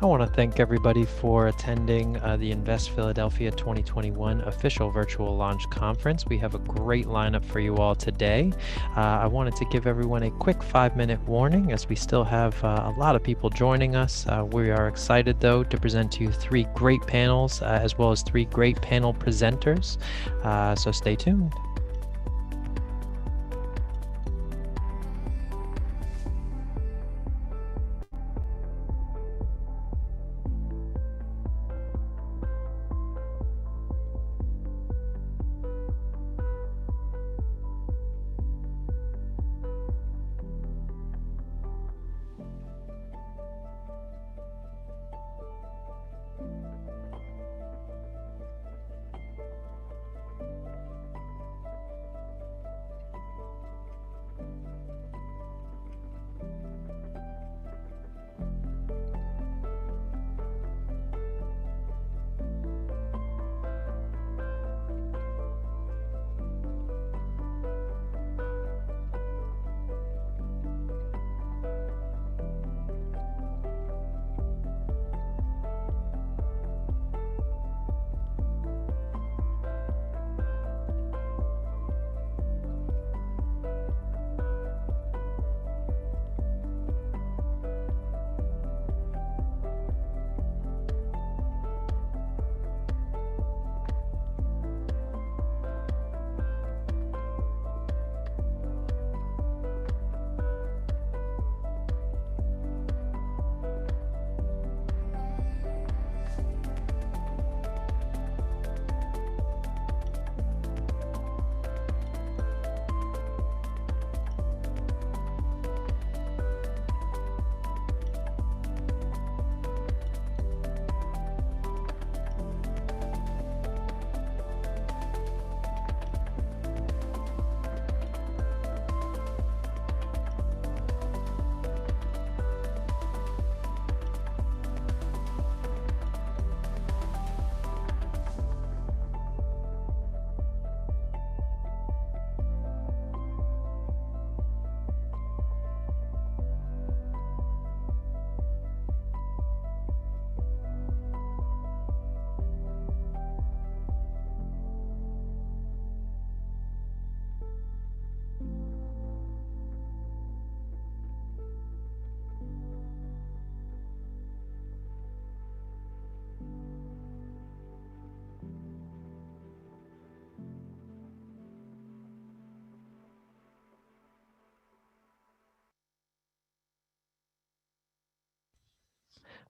I want to thank everybody for attending the Invest Philadelphia 2021 official virtual launch conference. We have a great lineup for you all today. I wanted to give everyone a quick 5-minute warning as we still have a lot of people joining us. We are excited, though, to present to you 3 great panels as well as 3 great panel presenters. So stay tuned.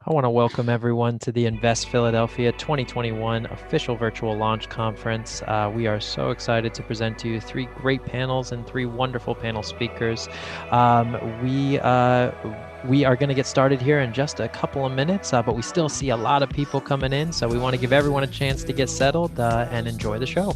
I want to welcome everyone to the Invest Philadelphia 2021 official virtual launch conference. We are so excited to present to you 3 great panels and 3 wonderful panel speakers. We are going to get started here in just a couple of minutes, but we still see a lot of people coming in, so we want to give everyone a chance to get settled and enjoy the show.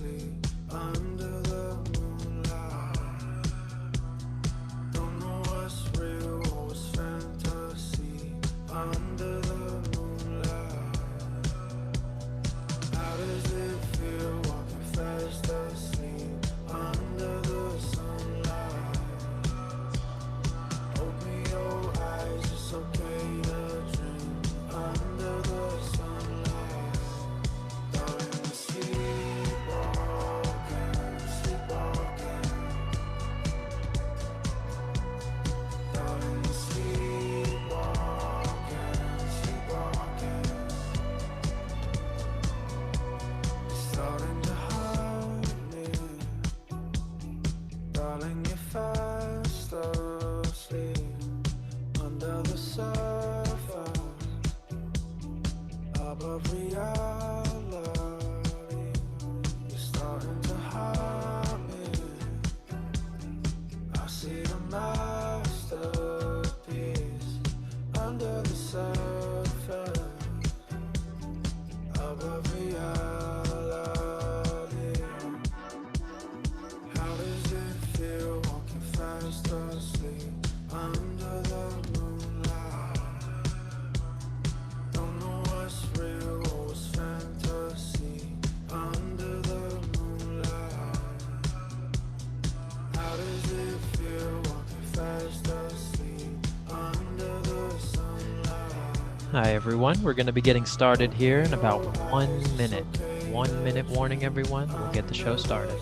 Hi, everyone. We're going to be getting started here in about 1 minute. 1 minute warning, everyone. We'll get the show started.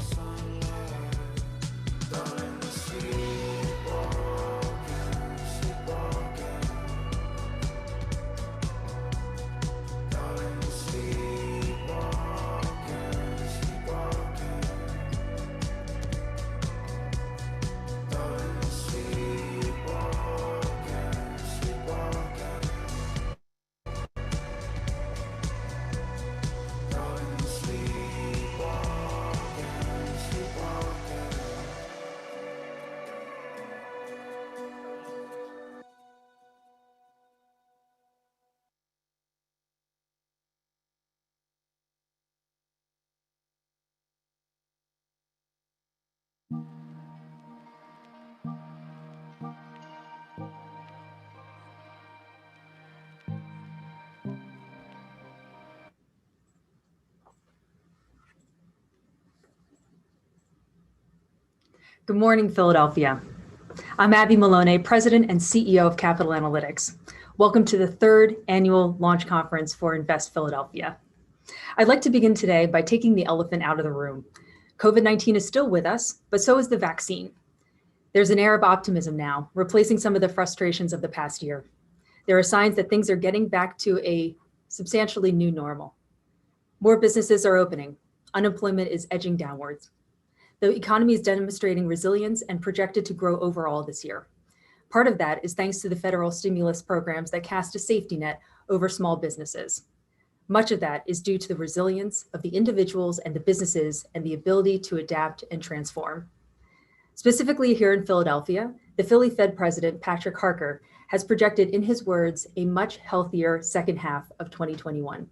Good morning, Philadelphia. I'm Abby Maloney, President and CEO of Capital Analytics. Welcome to the third annual launch conference for Invest Philadelphia. I'd like to begin today by taking the elephant out of the room. COVID-19 is still with us, but so is the vaccine. There's an air of optimism now, replacing some of the frustrations of the past year. There are signs that things are getting back to a substantially new normal. More businesses are opening. Unemployment is edging downwards. The economy is demonstrating resilience and projected to grow overall this year. Part of that is thanks to the federal stimulus programs that cast a safety net over small businesses. Much of that is due to the resilience of the individuals and the businesses and the ability to adapt and transform. Specifically here in Philadelphia, the Philly Fed President, Patrick Harker, has projected in his words a much healthier second half of 2021.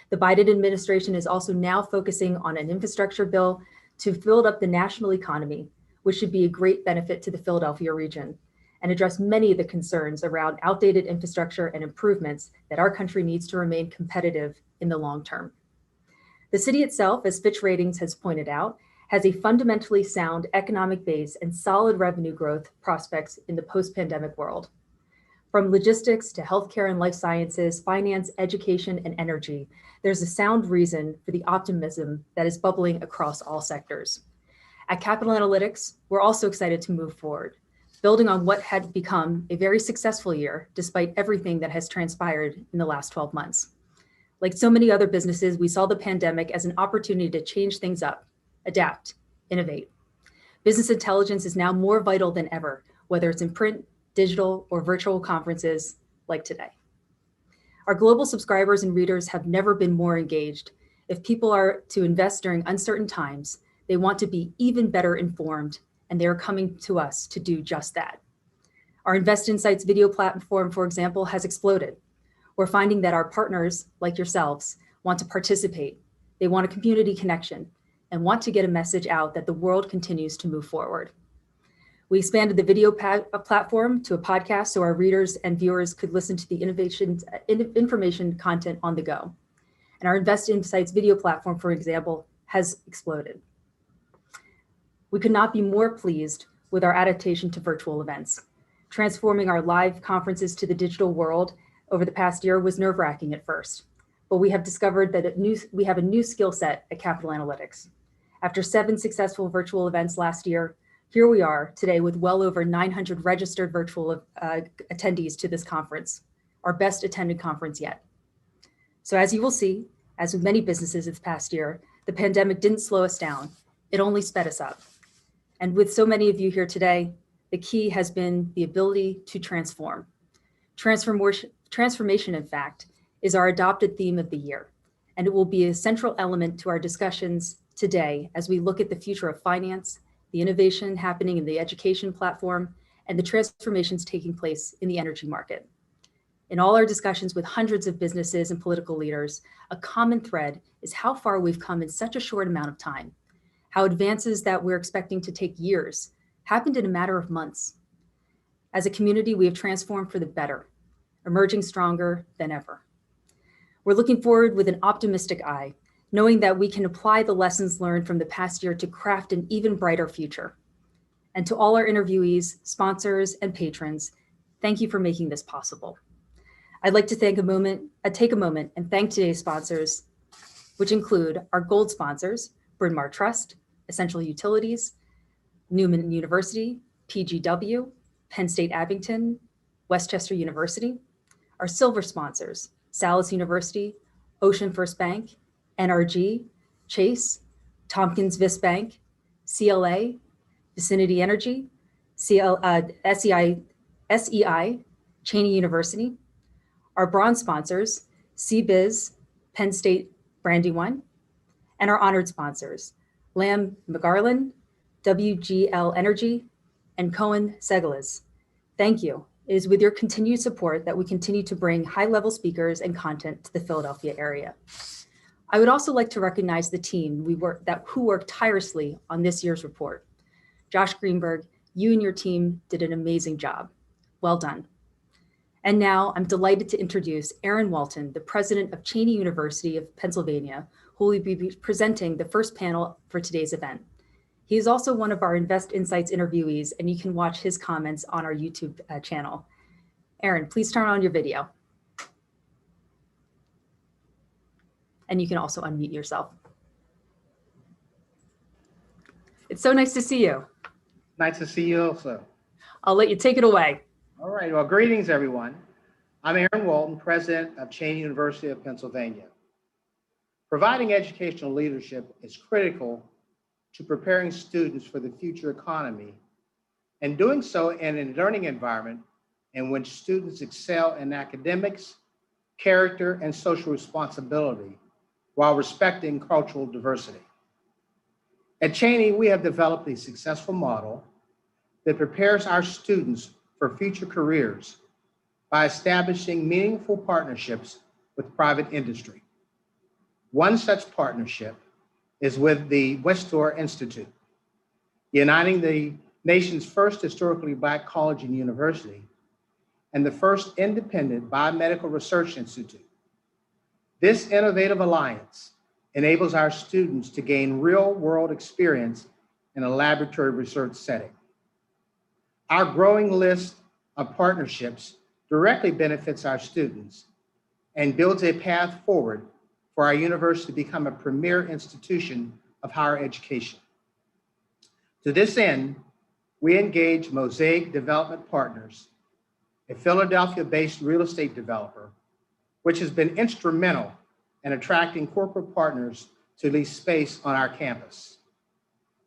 The Biden administration is also now focusing on an infrastructure bill to build up the national economy, which should be a great benefit to the Philadelphia region, and address many of the concerns around outdated infrastructure and improvements that our country needs to remain competitive in the long term. The city itself, as Fitch Ratings has pointed out, has a fundamentally sound economic base and solid revenue growth prospects in the post-pandemic world. From logistics to healthcare and life sciences, finance, education, and energy, there's a sound reason for the optimism that is bubbling across all sectors. At Capital Analytics, we're also excited to move forward, building on what had become a very successful year, despite everything that has transpired in the last 12 months. Like so many other businesses, we saw the pandemic as an opportunity to change things up, adapt, innovate. Business intelligence is now more vital than ever, whether it's in print, digital, or virtual conferences like today. Our global subscribers and readers have never been more engaged. If people are to invest during uncertain times, they want to be even better informed, and they are coming to us to do just that. Our Invest Insights video platform, for example, has exploded. We're finding that our partners, like yourselves, want to participate. They want a community connection and want to get a message out that the world continues to move forward. We expanded the video platform to a podcast so our readers and viewers could listen to the information content on the go. And our Invest Insights video platform, for example, has exploded. We could not be more pleased with our adaptation to virtual events. Transforming our live conferences to the digital world over the past year was nerve-wracking at first, but we have discovered that we have a new skill set at Capital Analytics. After 7 successful virtual events last year, here we are today with well over 900 registered virtual attendees to this conference, our best attended conference yet. So as you will see, as with many businesses this past year, the pandemic didn't slow us down, it only sped us up. And with so many of you here today, the key has been the ability to transform. Transformation, in fact, is our adopted theme of the year, and it will be a central element to our discussions today as we look at the future of finance, the innovation happening in the education platform, and the transformations taking place in the energy market. In all our discussions with hundreds of businesses and political leaders, a common thread is how far we've come in such a short amount of time, how advances that we're expecting to take years happened in a matter of months. As a community, we have transformed for the better, emerging stronger than ever. We're looking forward with an optimistic eye, knowing that we can apply the lessons learned from the past year to craft an even brighter future. And to all our interviewees, sponsors, and patrons, thank you for making this possible. I'd like to take a moment and thank today's sponsors, which include our gold sponsors, Bryn Mawr Trust, Essential Utilities, Newman University, PGW, Penn State Abington, Westchester University. Our silver sponsors, Salus University, Ocean First Bank, NRG, Chase, Tompkins Vis Bank, CLA, Vicinity Energy, SEI, Cheney University. Our bronze sponsors, CBiz, Penn State Brandywine, and our honored sponsors, Lamb McGarland, WGL Energy, and Cohen Segalas. Thank you. It is with your continued support that we continue to bring high-level speakers and content to the Philadelphia area. I would also like to recognize the team who worked tirelessly on this year's report. Josh Greenberg, you and your team did an amazing job. Well done. And now I'm delighted to introduce Aaron Walton, the president of Cheney University of Pennsylvania, who will be presenting the first panel for today's event. He is also one of our Invest Insights interviewees, and you can watch his comments on our YouTube channel. Aaron, please turn on your video. And you can also unmute yourself. It's so nice to see you. Nice to see you also. I'll let you take it away. All right, well, greetings everyone. I'm Aaron Walton, president of Cheney University of Pennsylvania. Providing educational leadership is critical to preparing students for the future economy, and doing so in a learning environment in which students excel in academics, character, and social responsibility while respecting cultural diversity. At Cheney, we have developed a successful model that prepares our students for future careers by establishing meaningful partnerships with private industry. One such partnership is with the Westdoor Institute, uniting the nation's first historically Black college and university and the first independent biomedical research institute. This innovative alliance enables our students to gain real-world experience in a laboratory research setting. Our growing list of partnerships directly benefits our students and builds a path forward for our university to become a premier institution of higher education. To this end, we engage Mosaic Development Partners, a Philadelphia-based real estate developer, which has been instrumental in attracting corporate partners to lease space on our campus.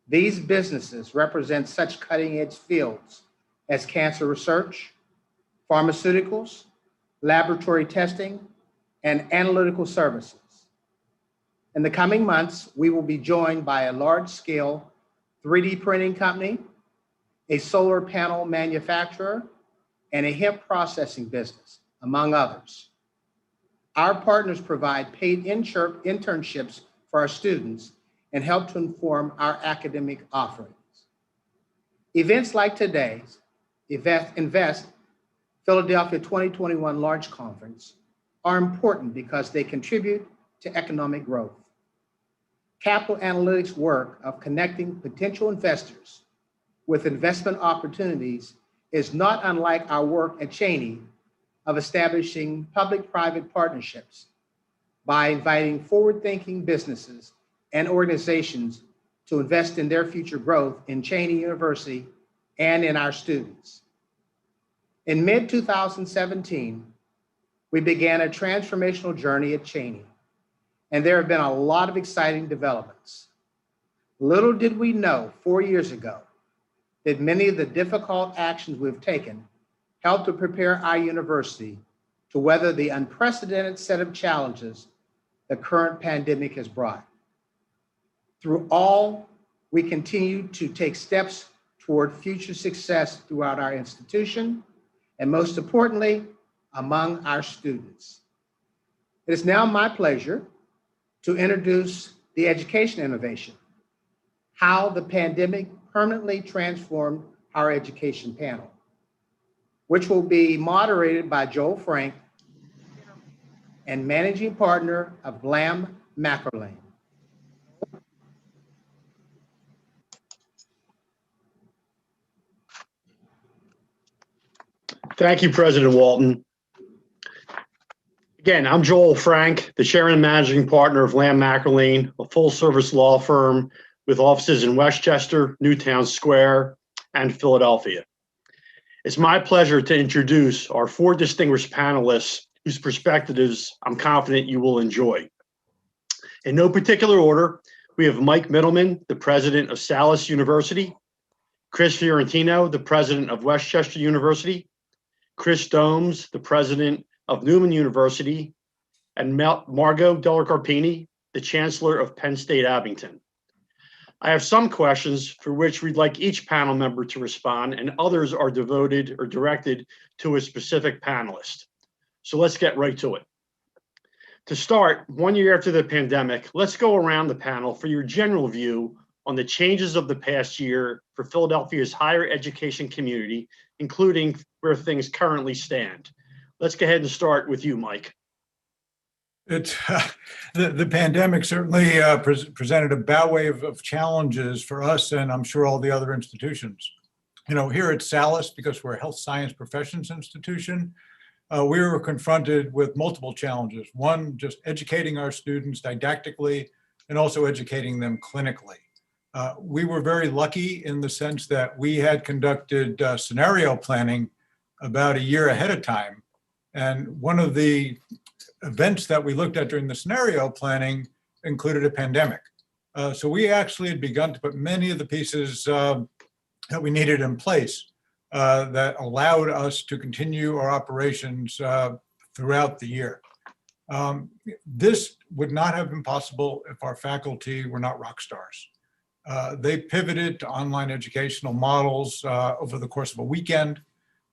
These businesses represent such cutting-edge fields as cancer research, pharmaceuticals, laboratory testing, and analytical services. In the coming months, we will be joined by a large-scale 3D printing company, a solar panel manufacturer, and a hemp processing business, among others. Our partners provide paid internships for our students and help to inform our academic offerings. Events like today's Invest Philadelphia 2021 Launch Conference are important because they contribute to economic growth. Capital analytics work of connecting potential investors with investment opportunities is not unlike our work at Cheney of establishing public-private partnerships by inviting forward-thinking businesses and organizations to invest in their future growth in Cheney University and in our students. In mid-2017, we began a transformational journey at Cheney, and there have been a lot of exciting developments. Little did we know 4 years ago that many of the difficult actions we've taken helped to prepare our university to weather the unprecedented set of challenges the current pandemic has brought. Through all, we continue to take steps toward future success throughout our institution, and most importantly, among our students. It is now my pleasure to introduce the education innovation, how the pandemic permanently transformed our education panel, which will be moderated by Joel Frank and managing partner of Lamb McGarland. Thank you, President Walton. Again, I'm Joel Frank, the chairman and managing partner of Lamb McElwain, a full-service law firm with offices in Westchester, Newtown Square, and Philadelphia. It's my pleasure to introduce our four distinguished panelists whose perspectives I'm confident you will enjoy. In no particular order, we have Mike Middleman, the president of Salus University, Chris Fiorentino, the president of Westchester University, Chris Domes, the president of Newman University, and Margot Dellicarpini, the chancellor of Penn State Abington. I have some questions for which we'd like each panel member to respond, and others are devoted or directed to a specific panelist. So let's get right to it. To start, 1 year after the pandemic, let's go around the panel for your general view on the changes of the past year for Philadelphia's higher education community, including where things currently stand. Let's go ahead and start with you, Mike. It's the pandemic certainly presented a bow wave of challenges for us, and I'm sure all the other institutions. You know, here at Salus, because we're a health science professions institution, we were confronted with multiple challenges. One, just educating our students didactically and also educating them clinically. We were very lucky in the sense that we had conducted scenario planning about a year ahead of time. And one of the events that we looked at during the scenario planning included a pandemic. So we actually had begun to put many of the pieces that we needed in place that allowed us to continue our operations throughout the year. This would not have been possible if our faculty were not rock stars. They pivoted to online educational models over the course of a weekend.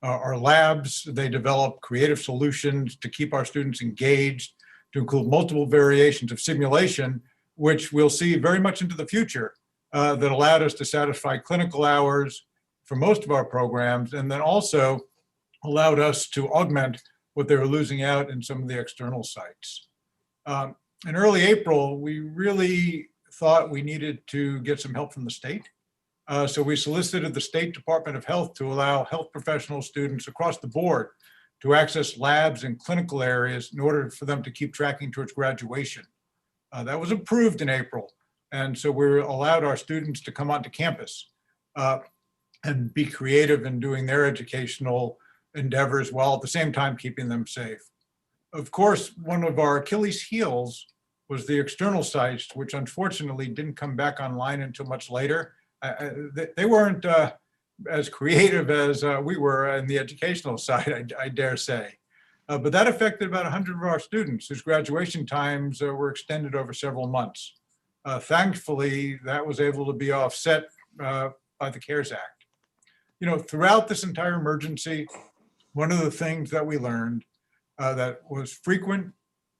Our labs, they developed creative solutions to keep our students engaged, to include multiple variations of simulation, which we'll see very much into the future, that allowed us to satisfy clinical hours for most of our programs, and then also allowed us to augment what they were losing out in some of the external sites. In early April, we really thought we needed to get some help from the state. So we solicited the State Department of Health to allow health professional students across the board to access labs in clinical areas in order for them to keep tracking towards graduation. That was approved in April. And so we allowed our students to come onto campus and be creative in doing their educational endeavors while at the same time keeping them safe. Of course, one of our Achilles heels was the external sites, which unfortunately didn't come back online until much later. They weren't as creative as we were in the educational side, I dare say. But that affected about 100 of our students whose graduation times were extended over several months. Thankfully, that was able to be offset by the CARES Act. You know, throughout this entire emergency, one of the things that we learned that was frequent,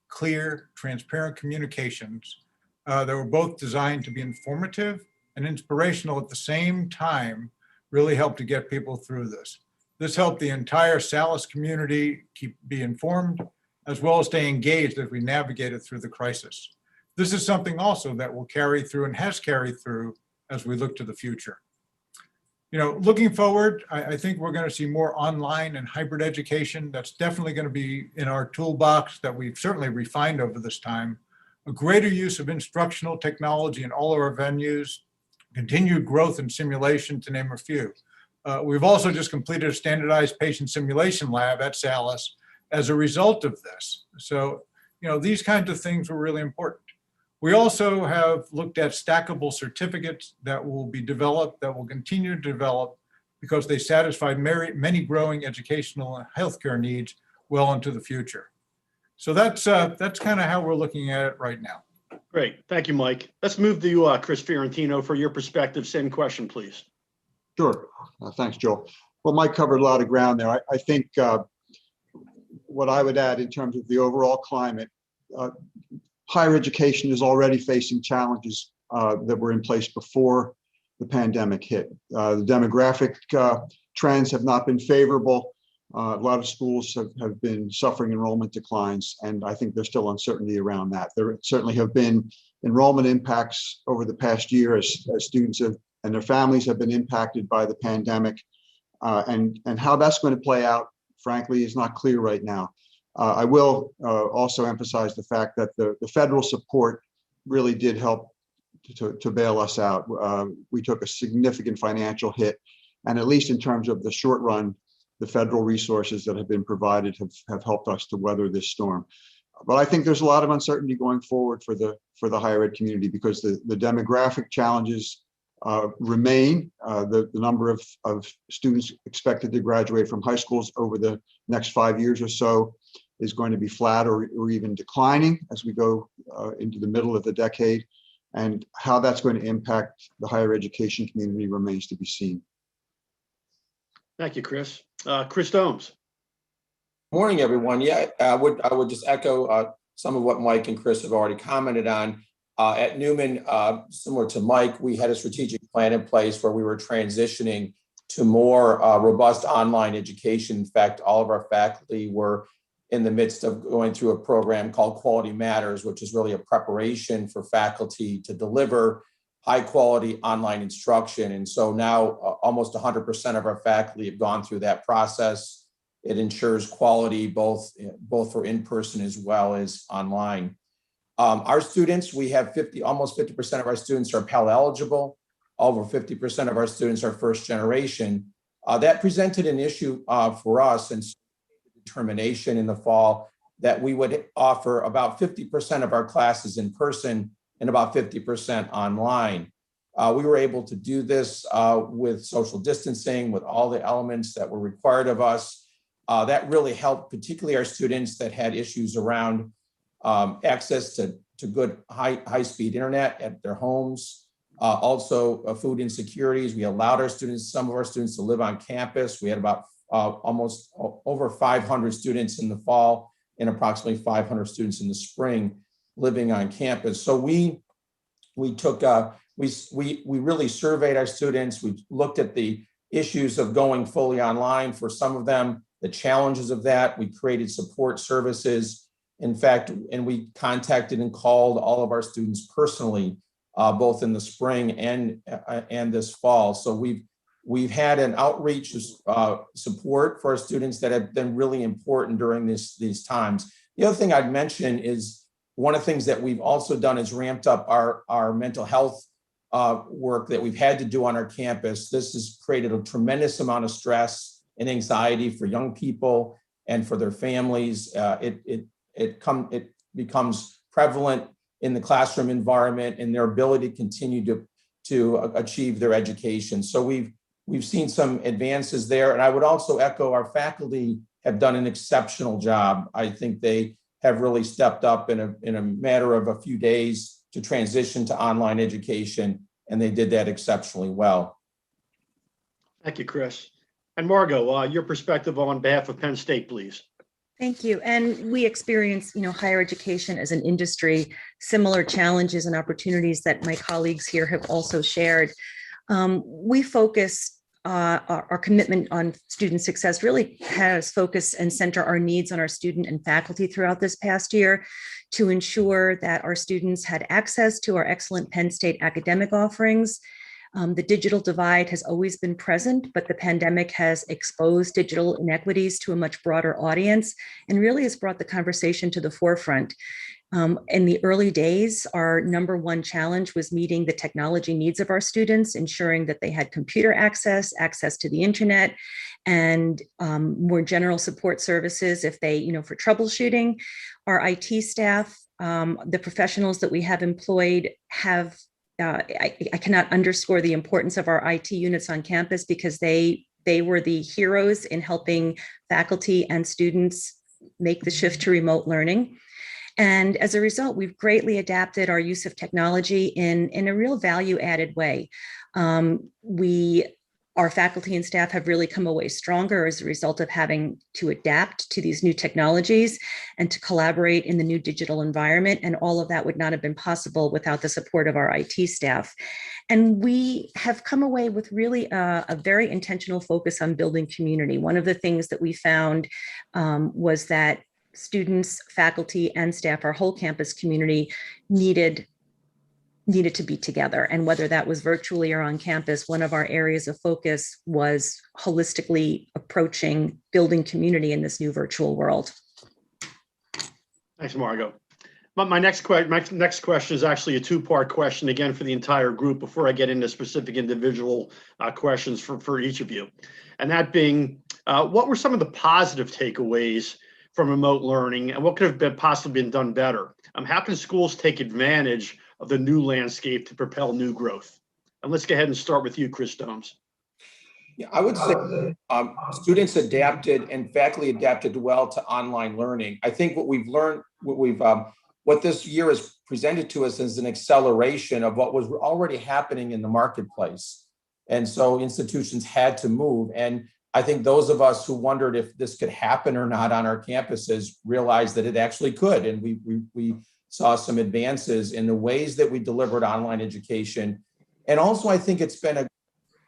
clear, transparent communications that were both designed to be informative and inspirational at the same time really helped to get people through this. This helped the entire Salus community be informed, as well as stay engaged as we navigated through the crisis. This is something also that will carry through and has carried through as we look to the future. You know, looking forward, I think we're going to see more online and hybrid education. That's definitely going to be in our toolbox that we've certainly refined over this time. A greater use of instructional technology in all of our venues, continued growth in simulation, to name a few. We've also just completed a standardized patient simulation lab at Salus as a result of this. So, you know, these kinds of things were really important. We also have looked at stackable certificates that will be developed, that will continue to develop, because they satisfy many growing educational and healthcare needs well into the future. So that's kind of how we're looking at it right now. Great. Thank you, Mike. Let's move to you, Chris Fiorentino, for your perspective. Same question, please. Sure. Thanks, Joel. Well, Mike covered a lot of ground there. I think what I would add in terms of the overall climate, higher education is already facing challenges that were in place before the pandemic hit. The demographic trends have not been favorable. A lot of schools have been suffering enrollment declines, and I think there's still uncertainty around that. There certainly have been enrollment impacts over the past year as students and their families have been impacted by the pandemic, and how that's going to play out, frankly, is not clear right now. I will also emphasize the fact that the federal support really did help to bail us out. We took a significant financial hit, and at least in terms of the short run, the federal resources that have been provided have helped us to weather this storm. But I think there's a lot of uncertainty going forward for the higher ed community because the demographic challenges remain. The number of students expected to graduate from high schools over the next 5 years or so is going to be flat or even declining as we go into the middle of the decade. And how that's going to impact the higher education community remains to be seen. Thank you, Chris. Chris Domes. Morning, everyone. Yeah, I would just echo some of what Mike and Chris have already commented on. At Newman, similar to Mike, we had a strategic plan in place where we were transitioning to more robust online education. In fact, all of our faculty were in the midst of going through a program called Quality Matters, which is really a preparation for faculty to deliver high quality online instruction. And so now almost 100% of our faculty have gone through that process. It ensures quality both for in-person as well as online. Our students, we have almost 50% of our students are Pell eligible. Over 50% of our students are first generation. That presented an issue for us and determination in the fall that we would offer about 50% of our classes in person and about 50% online. We were able to do this with social distancing, with all the elements that were required of us. That really helped, particularly our students that had issues around access to good high-speed internet at their homes. Also, food insecurities. We allowed some of our students to live on campus. We had about almost over 500 students in the fall and approximately 500 students in the spring living on campus. So we really surveyed our students. We looked at the issues of going fully online for some of them, the challenges of that. We created support services. In fact, and we contacted and called all of our students personally, both in the spring and this fall. So we've had an outreach support for our students that have been really important during these times. The other thing I'd mention is one of the things that we've also done is ramped up our mental health work that we've had to do on our campus. This has created a tremendous amount of stress and anxiety for young people and for their families. It becomes prevalent in the classroom environment and their ability to continue to achieve their education. So we've seen some advances there. And I would also echo our faculty have done an exceptional job. I think they have really stepped up in a matter of a few days to transition to online education, and they did that exceptionally well. Thank you, Chris. And Margot, your perspective on behalf of Penn State, please. Thank you. And we experience, higher education as an industry, similar challenges and opportunities that my colleagues here have also shared. We focus our commitment on student success really has focused and center our needs on our student and faculty throughout this past year to ensure that our students had access to our excellent Penn State academic offerings. The digital divide has always been present, but the pandemic has exposed digital inequities to a much broader audience and really has brought the conversation to the forefront. In the early days, our number one challenge was meeting the technology needs of our students, ensuring that they had computer access to the internet, and more general support services if they, for troubleshooting. Our IT staff, the professionals that we have employed have, I cannot underscore the importance of our IT units on campus because they were the heroes in helping faculty and students make the shift to remote learning. And as a result, we've greatly adapted our use of technology in a real value-added way. Our faculty and staff have really come away stronger as a result of having to adapt to these new technologies and to collaborate in the new digital environment. And all of that would not have been possible without the support of our IT staff. And we have come away with really a very intentional focus on building community. One of the things that we found was that students, faculty, and staff, our whole campus community needed to be together. And whether that was virtually or on campus, one of our areas of focus was holistically approaching building community in this new virtual world. Thanks, Margot. My next question is actually a two-part question, again, for the entire group before I get into specific individual questions for each of you. And that being, what were some of the positive takeaways from remote learning, and what could have possibly been done better? How can schools take advantage of the new landscape to propel new growth? And let's go ahead and start with you, Chris Domes. Yeah, I would say students adapted and faculty adapted well to online learning. I think what we've learned, what this year has presented to us is an acceleration of what was already happening in the marketplace. And so institutions had to move. And I think those of us who wondered if this could happen or not on our campuses realized that it actually could. And we saw some advances in the ways that we delivered online education. And also, I think it's been a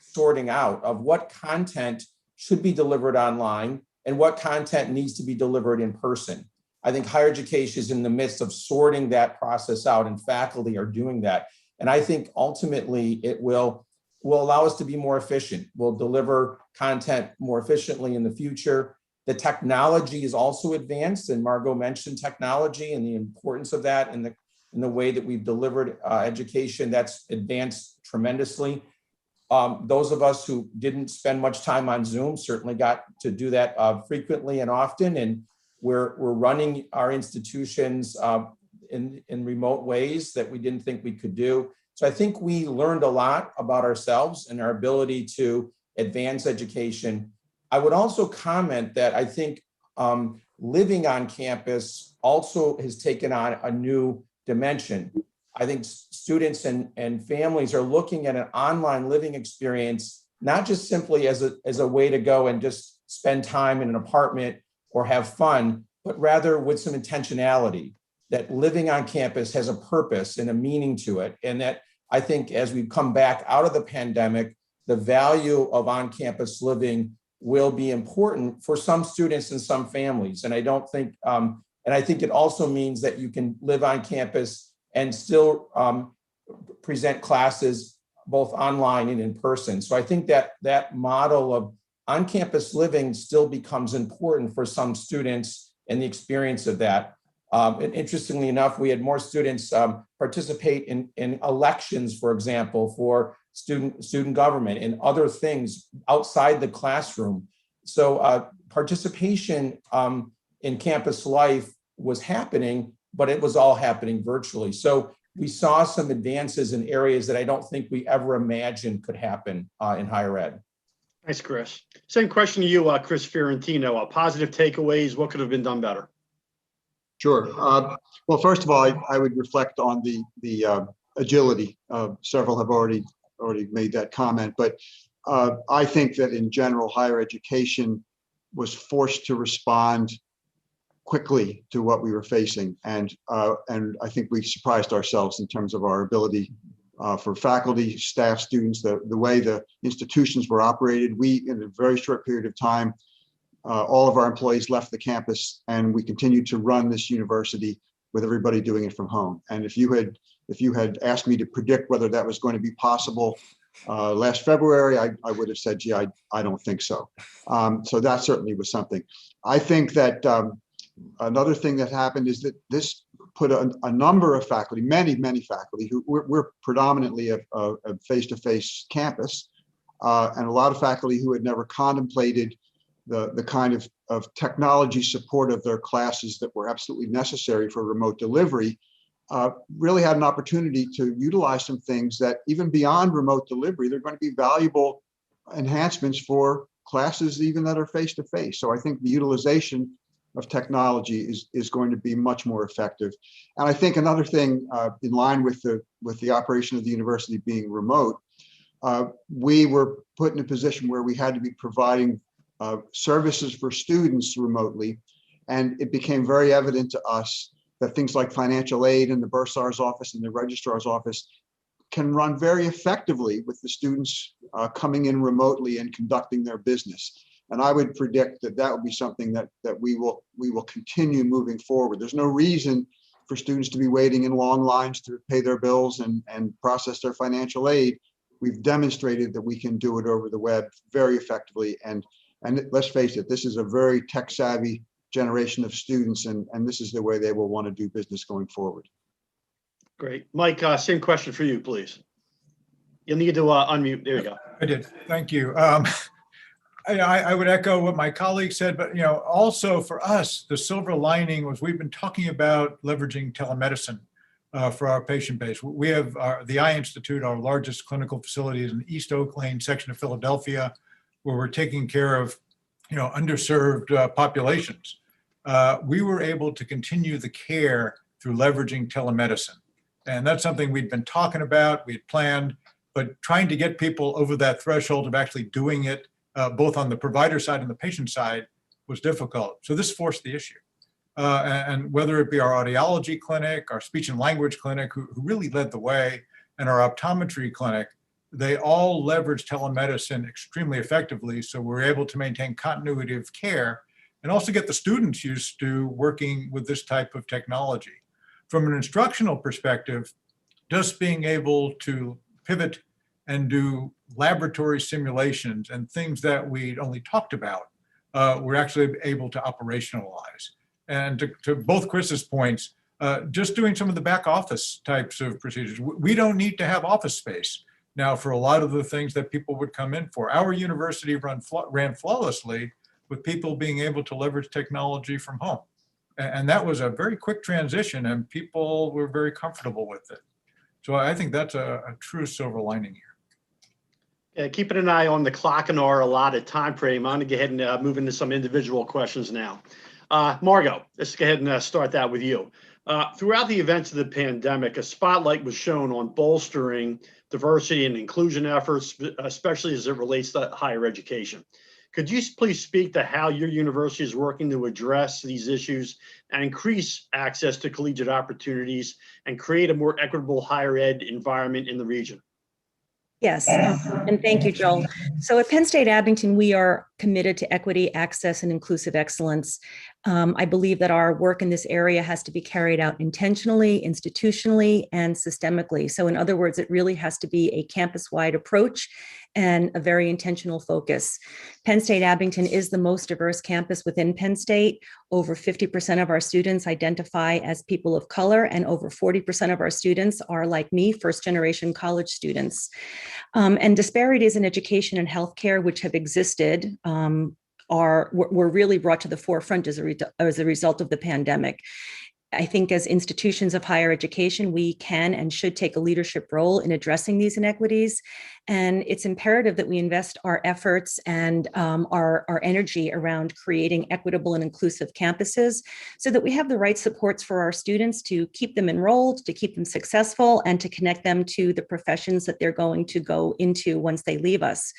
sorting out of what content should be delivered online and what content needs to be delivered in person. I think higher education is in the midst of sorting that process out, and faculty are doing that. And I think ultimately it will allow us to be more efficient. We'll deliver content more efficiently in the future. The technology is also advanced, and Margot mentioned technology and the importance of that in the way that we've delivered education. That's advanced tremendously. Those of us who didn't spend much time on Zoom certainly got to do that frequently and often. And we're running our institutions in remote ways that we didn't think we could do. So I think we learned a lot about ourselves and our ability to advance education. I would also comment that I think living on campus also has taken on a new dimension. I think students and families are looking at an online living experience, not just simply as a way to go and just spend time in an apartment or have fun, but rather with some intentionality, that living on campus has a purpose and a meaning to it. And that I think as we come back out of the pandemic, the value of on-campus living will be important for some students and some families. And I don't think, and I think it also means that you can live on campus and still present classes both online and in person. So I think that model of on-campus living still becomes important for some students and the experience of that. And interestingly enough, we had more students participate in elections, for example, for student government and other things outside the classroom. So participation in campus life was happening, but it was all happening virtually. So we saw some advances in areas that I don't think we ever imagined could happen in higher ed. Thanks, Chris. Same question to you, Chris Fiorentino. Positive takeaways, what could have been done better? Sure. Well, first of all, I would reflect on the agility. Several have already made that comment, but I think that in general, higher education was forced to respond quickly to what we were facing, and I think we surprised ourselves in terms of our ability for faculty, staff, students, the way the institutions were operated. We, in a very short period of time, all of our employees left the campus, and we continued to run this university with everybody doing it from home. And if you had asked me to predict whether that was going to be possible last February, I would have said, gee, I don't think so. So that certainly was something. I think that another thing that happened is that this put a number of faculty, many faculty, who we're predominantly a face-to-face campus, and a lot of faculty who had never contemplated the kind of technology support of their classes that were absolutely necessary for remote delivery, really had an opportunity to utilize some things that even beyond remote delivery, they're going to be valuable enhancements for classes even that are face-to-face. So I think the utilization of technology is going to be much more effective. And I think another thing in line with the operation of the university being remote, we were put in a position where we had to be providing services for students remotely. And it became very evident to us that things like financial aid in the bursar's office and the registrar's office can run very effectively with the students coming in remotely and conducting their business. And I would predict that that would be something that we will continue moving forward. There's no reason for students to be waiting in long lines to pay their bills and process their financial aid. We've demonstrated that we can do it over the web very effectively. And let's face it, this is a very tech savvy generation of students, and this is the way they will want to do business going forward. Great. Mike, same question for you, please. You'll need to unmute. There you go. I did. Thank you. I would echo what my colleague said, but also for us, the silver lining was we've been talking about leveraging telemedicine for our patient base. We have the Eye Institute, our largest clinical facility is in the East Oak Lane section of Philadelphia, where we're taking care of underserved populations. We were able to continue the care through leveraging telemedicine. And that's something we'd been talking about, we had planned, but trying to get people over that threshold of actually doing it, both on the provider side and the patient side, was difficult. So this forced the issue. And whether it be our audiology clinic, our speech and language clinic, who really led the way, and our optometry clinic, they all leverage telemedicine extremely effectively. So we're able to maintain continuity of care and also get the students used to working with this type of technology. From an instructional perspective, just being able to pivot and do laboratory simulations and things that we'd only talked about, we're actually able to operationalize. And to both Chris's points, just doing some of the back office types of procedures. We don't need to have office space now for a lot of the things that people would come in for. Our university ran flawlessly with people being able to leverage technology from home. And that was a very quick transition, and people were very comfortable with it. So I think that's a true silver lining here. Keeping an eye on the clock and our allotted time frame, I'm going to go ahead and move into some individual questions now. Margot, let's go ahead and start that with you. Throughout the events of the pandemic, a spotlight was shown on bolstering diversity and inclusion efforts, especially as it relates to higher education. Could you please speak to how your university is working to address these issues and increase access to collegiate opportunities and create a more equitable higher ed environment in the region? Yes, and thank you, Joel. So at Penn State Abington, we are committed to equity, access, and inclusive excellence. I believe that our work in this area has to be carried out intentionally, institutionally, and systemically. So in other words, it really has to be a campus-wide approach and a very intentional focus. Penn State Abington is the most diverse campus within Penn State. Over 50% of our students identify as people of color, and over 40% of our students are, like me, first-generation college students. And disparities in education and healthcare, which have existed, were really brought to the forefront as a result of the pandemic. I think as institutions of higher education, we can and should take a leadership role in addressing these inequities. And it's imperative that we invest our efforts and our energy around creating equitable and inclusive campuses so that we have the right supports for our students to keep them enrolled, to keep them successful, and to connect them to the professions that they're going to go into once they leave us.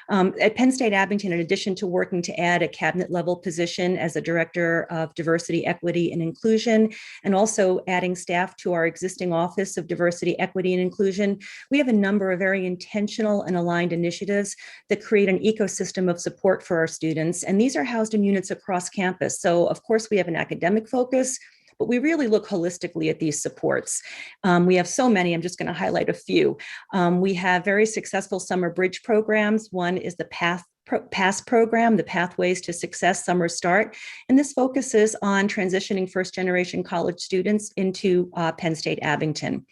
At Penn State Abington, in addition to working to add a cabinet level position as a director of diversity, equity, and inclusion, and also adding staff to our existing Office of Diversity, Equity, and Inclusion, we have a number of very intentional and aligned initiatives that create an ecosystem of support for our students. And these are housed in units across campus. So of course we have an academic focus, but we really look holistically at these supports. We have so many, I'm just going to highlight a few. We have very successful summer bridge programs. One is the PASS program, the Pathways to Success Summer Start. And this focuses on transitioning first-generation college students into Penn State Abington.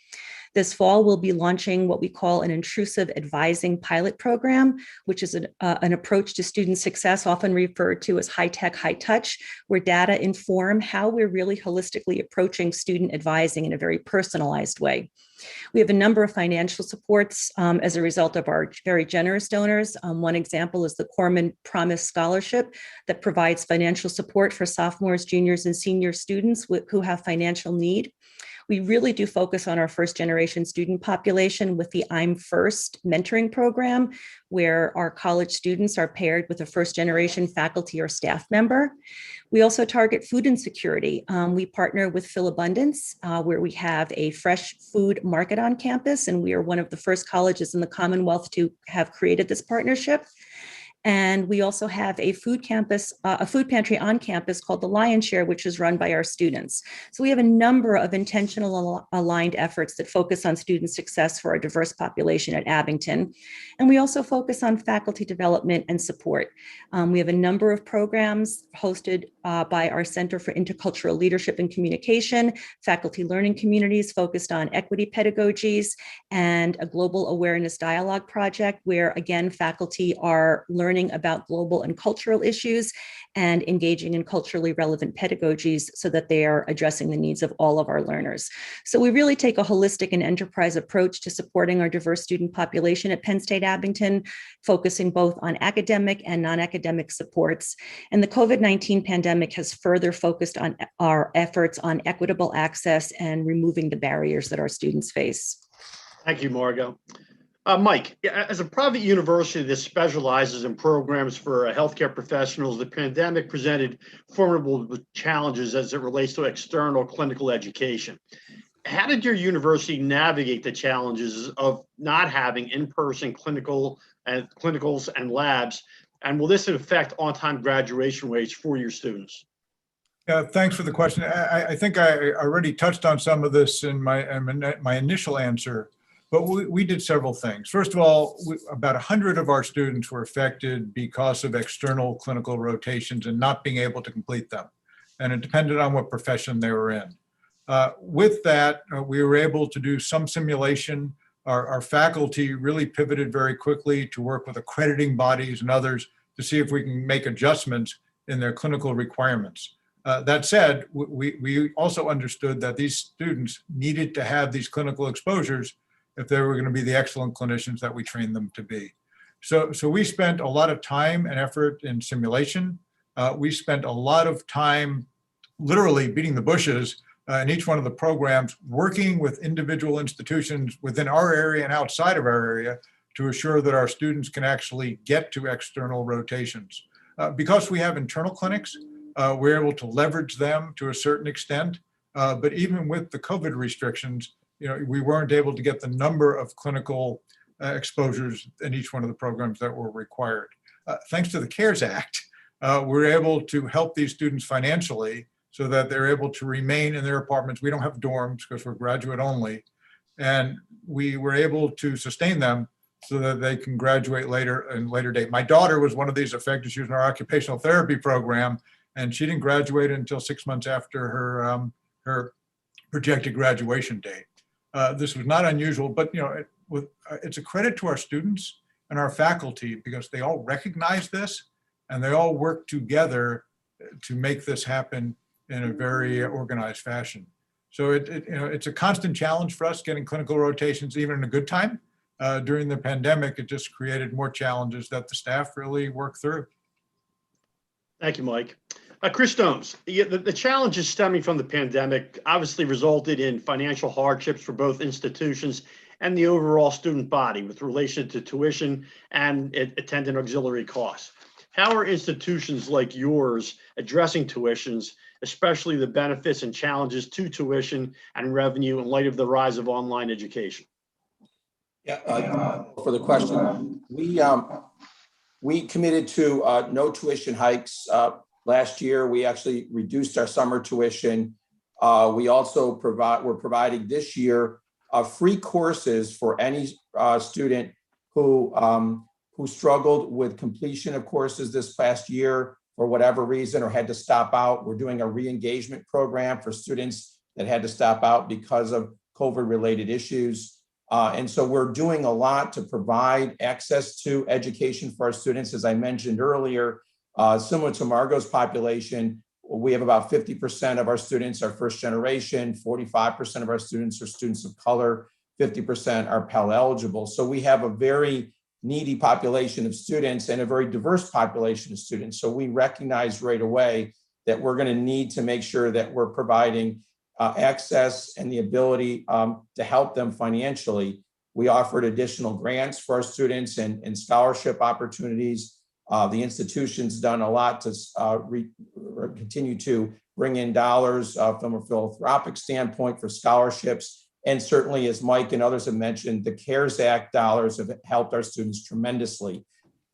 This fall, we'll be launching what we call an intrusive advising pilot program, which is an approach to student success, often referred to as high-tech, high-touch, where data inform how we're really holistically approaching student advising in a very personalized way. We have a number of financial supports as a result of our very generous donors. One example is the Corman Promise Scholarship that provides financial support for sophomores, juniors, and senior students who have financial need. We really do focus on our first generation student population with the I'm First mentoring program, where our college students are paired with a first generation faculty or staff member. We also target food insecurity. We partner with Philabundance, where we have a fresh food market on campus, and we are one of the first colleges in the Commonwealth to have created this partnership. And we also have a food pantry on campus called the Lion Share, which is run by our students. So we have a number of intentional aligned efforts that focus on student success for a diverse population at Abington. And we also focus on faculty development and support. We have a number of programs hosted by our Center for Intercultural Leadership and Communication, faculty learning communities focused on equity pedagogies, and a global awareness dialogue project where, again, faculty are learning about global and cultural issues and engaging in culturally relevant pedagogies so that they are addressing the needs of all of our learners. So we really take a holistic and enterprise approach to supporting our diverse student population at Penn State Abington, focusing both on academic and non-academic supports. And the COVID-19 pandemic has further focused on our efforts on equitable access and removing the barriers that our students face. Thank you, Margot. Mike, as a private university that specializes in programs for healthcare professionals, the pandemic presented formidable challenges as it relates to external clinical education. How did your university navigate the challenges of not having in-person clinicals and labs? And will this affect on-time graduation rates for your students? Thanks for the question. I think I already touched on some of this in my initial answer. But we did several things. First of all, about 100 of our students were affected because of external clinical rotations and not being able to complete them. And it depended on what profession they were in. With that, we were able to do some simulation. Our faculty really pivoted very quickly to work with accrediting bodies and others to see if we can make adjustments in their clinical requirements. That said, we also understood that these students needed to have these clinical exposures if they were going to be the excellent clinicians that we trained them to be. So we spent a lot of time and effort in simulation. We spent a lot of time literally beating the bushes in each one of the programs, working with individual institutions within our area and outside of our area to assure that our students can actually get to external rotations. Because we have internal clinics, we're able to leverage them to a certain extent. But even with the COVID restrictions, we weren't able to get the number of clinical exposures in each one of the programs that were required. Thanks to the CARES Act, we're able to help these students financially so that they're able to remain in their apartments. We don't have dorms because we're graduate only. And we were able to sustain them so that they can graduate later in later date. My daughter was one of these affected. She was in our occupational therapy program, and she didn't graduate until 6 months after her projected graduation date. This was not unusual, but it's a credit to our students and our faculty because they all recognize this and they all work together to make this happen in a very organized fashion. So it's a constant challenge for us getting clinical rotations, even in a good time. During the pandemic, it just created more challenges that the staff really worked through. Thank you, Mike. Chris Stones, the challenges stemming from the pandemic obviously resulted in financial hardships for both institutions and the overall student body with relation to tuition and attendant auxiliary costs. How are institutions like yours addressing tuitions, especially the benefits and challenges to tuition and revenue in light of the rise of online education? Yeah, for the question, we committed to no tuition hikes. Last year, we actually reduced our summer tuition. We also we're providing this year free courses for any student who struggled with completion of courses this past year for whatever reason or had to stop out. We're doing a re-engagement program for students that had to stop out because of COVID-related issues. And so we're doing a lot to provide access to education for our students. As I mentioned earlier, similar to Margot's population, we have about 50% of our students are first generation, 45% of our students are students of color, 50% are Pell eligible. So we have a very needy population of students and a very diverse population of students. So we recognize right away that we're going to need to make sure that we're providing access and the ability to help them financially. We offered additional grants for our students and scholarship opportunities. The institution's done a lot to continue to bring in dollars from a philanthropic standpoint for scholarships. And certainly, as Mike and others have mentioned, the CARES Act dollars have helped our students tremendously.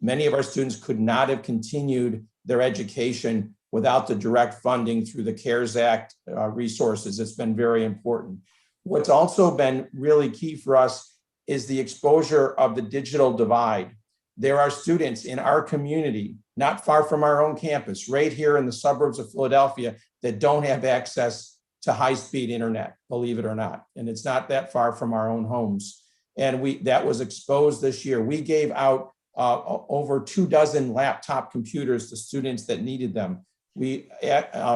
Many of our students could not have continued their education without the direct funding through the CARES Act resources. It's been very important. What's also been really key for us is the exposure of the digital divide. There are students in our community, not far from our own campus, right here in the suburbs of Philadelphia, that don't have access to high-speed internet, believe it or not. And it's not that far from our own homes. And that was exposed this year. We gave out over 24 laptop computers to students that needed them. We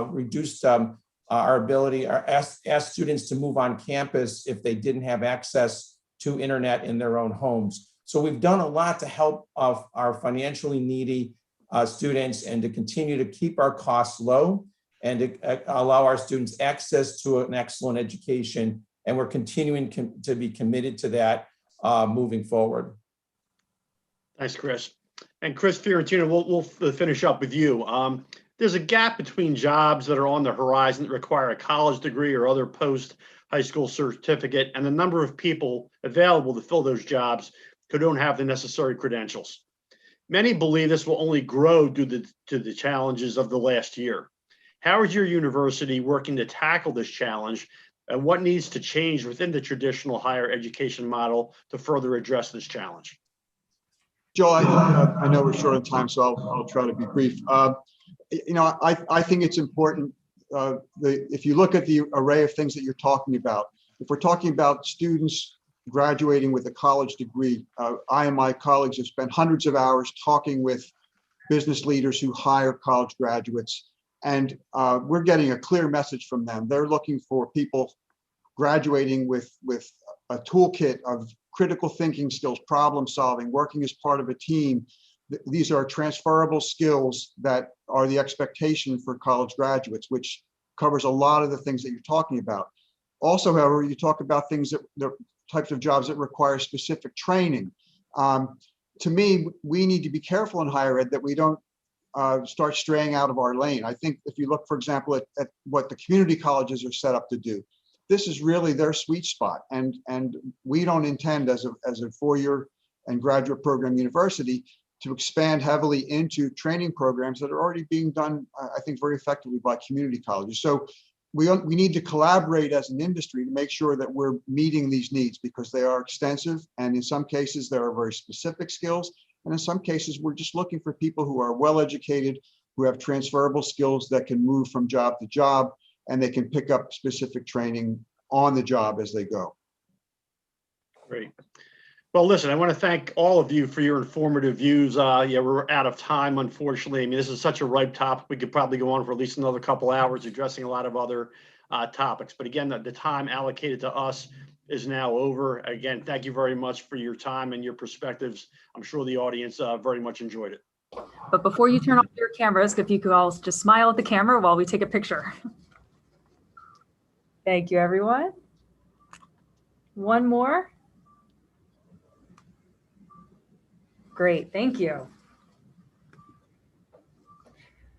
reduced our ability, asked students to move on campus if they didn't have access to internet in their own homes. So we've done a lot to help our financially needy students and to continue to keep our costs low and to allow our students access to an excellent education. And we're continuing to be committed to that moving forward. Thanks, Chris. And Chris Fiorentino, we'll finish up with you. There's a gap between jobs that are on the horizon that require a college degree or other post-high school certificate and the number of people available to fill those jobs who don't have the necessary credentials. Many believe this will only grow due to the challenges of the last year. How is your university working to tackle this challenge, and what needs to change within the traditional higher education model to further address this challenge? Joel, I know we're short on time, so I'll try to be brief. I think it's important, if you look at the array of things that you're talking about, if we're talking about students graduating with a college degree, I and my colleagues have spent hundreds of hours talking with business leaders who hire college graduates, and we're getting a clear message from them. They're looking for people graduating with a toolkit of critical thinking skills, problem solving, working as part of a team. These are transferable skills that are the expectation for college graduates, which covers a lot of the things that you're talking about. Also, however, you talk about things the types of jobs that require specific training. To me, we need to be careful in higher ed that we don't start straying out of our lane. I think if you look, for example, at what the community colleges are set up to do, this is really their sweet spot. And we don't intend as a four-year and graduate program university to expand heavily into training programs that are already being done, I think, very effectively by community colleges. So we need to collaborate as an industry to make sure that we're meeting these needs, because they are extensive. And in some cases, there are very specific skills. And in some cases, we're just looking for people who are well-educated, who have transferable skills that can move from job to job, and they can pick up specific training on the job as they go. Great. Well, listen, I want to thank all of you for your informative views. Yeah, we're out of time, unfortunately. I mean, this is such a ripe topic. We could probably go on for at least another couple hours addressing a lot of other topics. But again, the time allocated to us is now over. Again, thank you very much for your time and your perspectives. I'm sure the audience very much enjoyed it. But before you turn off your cameras, if you could all just smile at the camera while we take a picture. Thank you, everyone. One more. Great, thank you.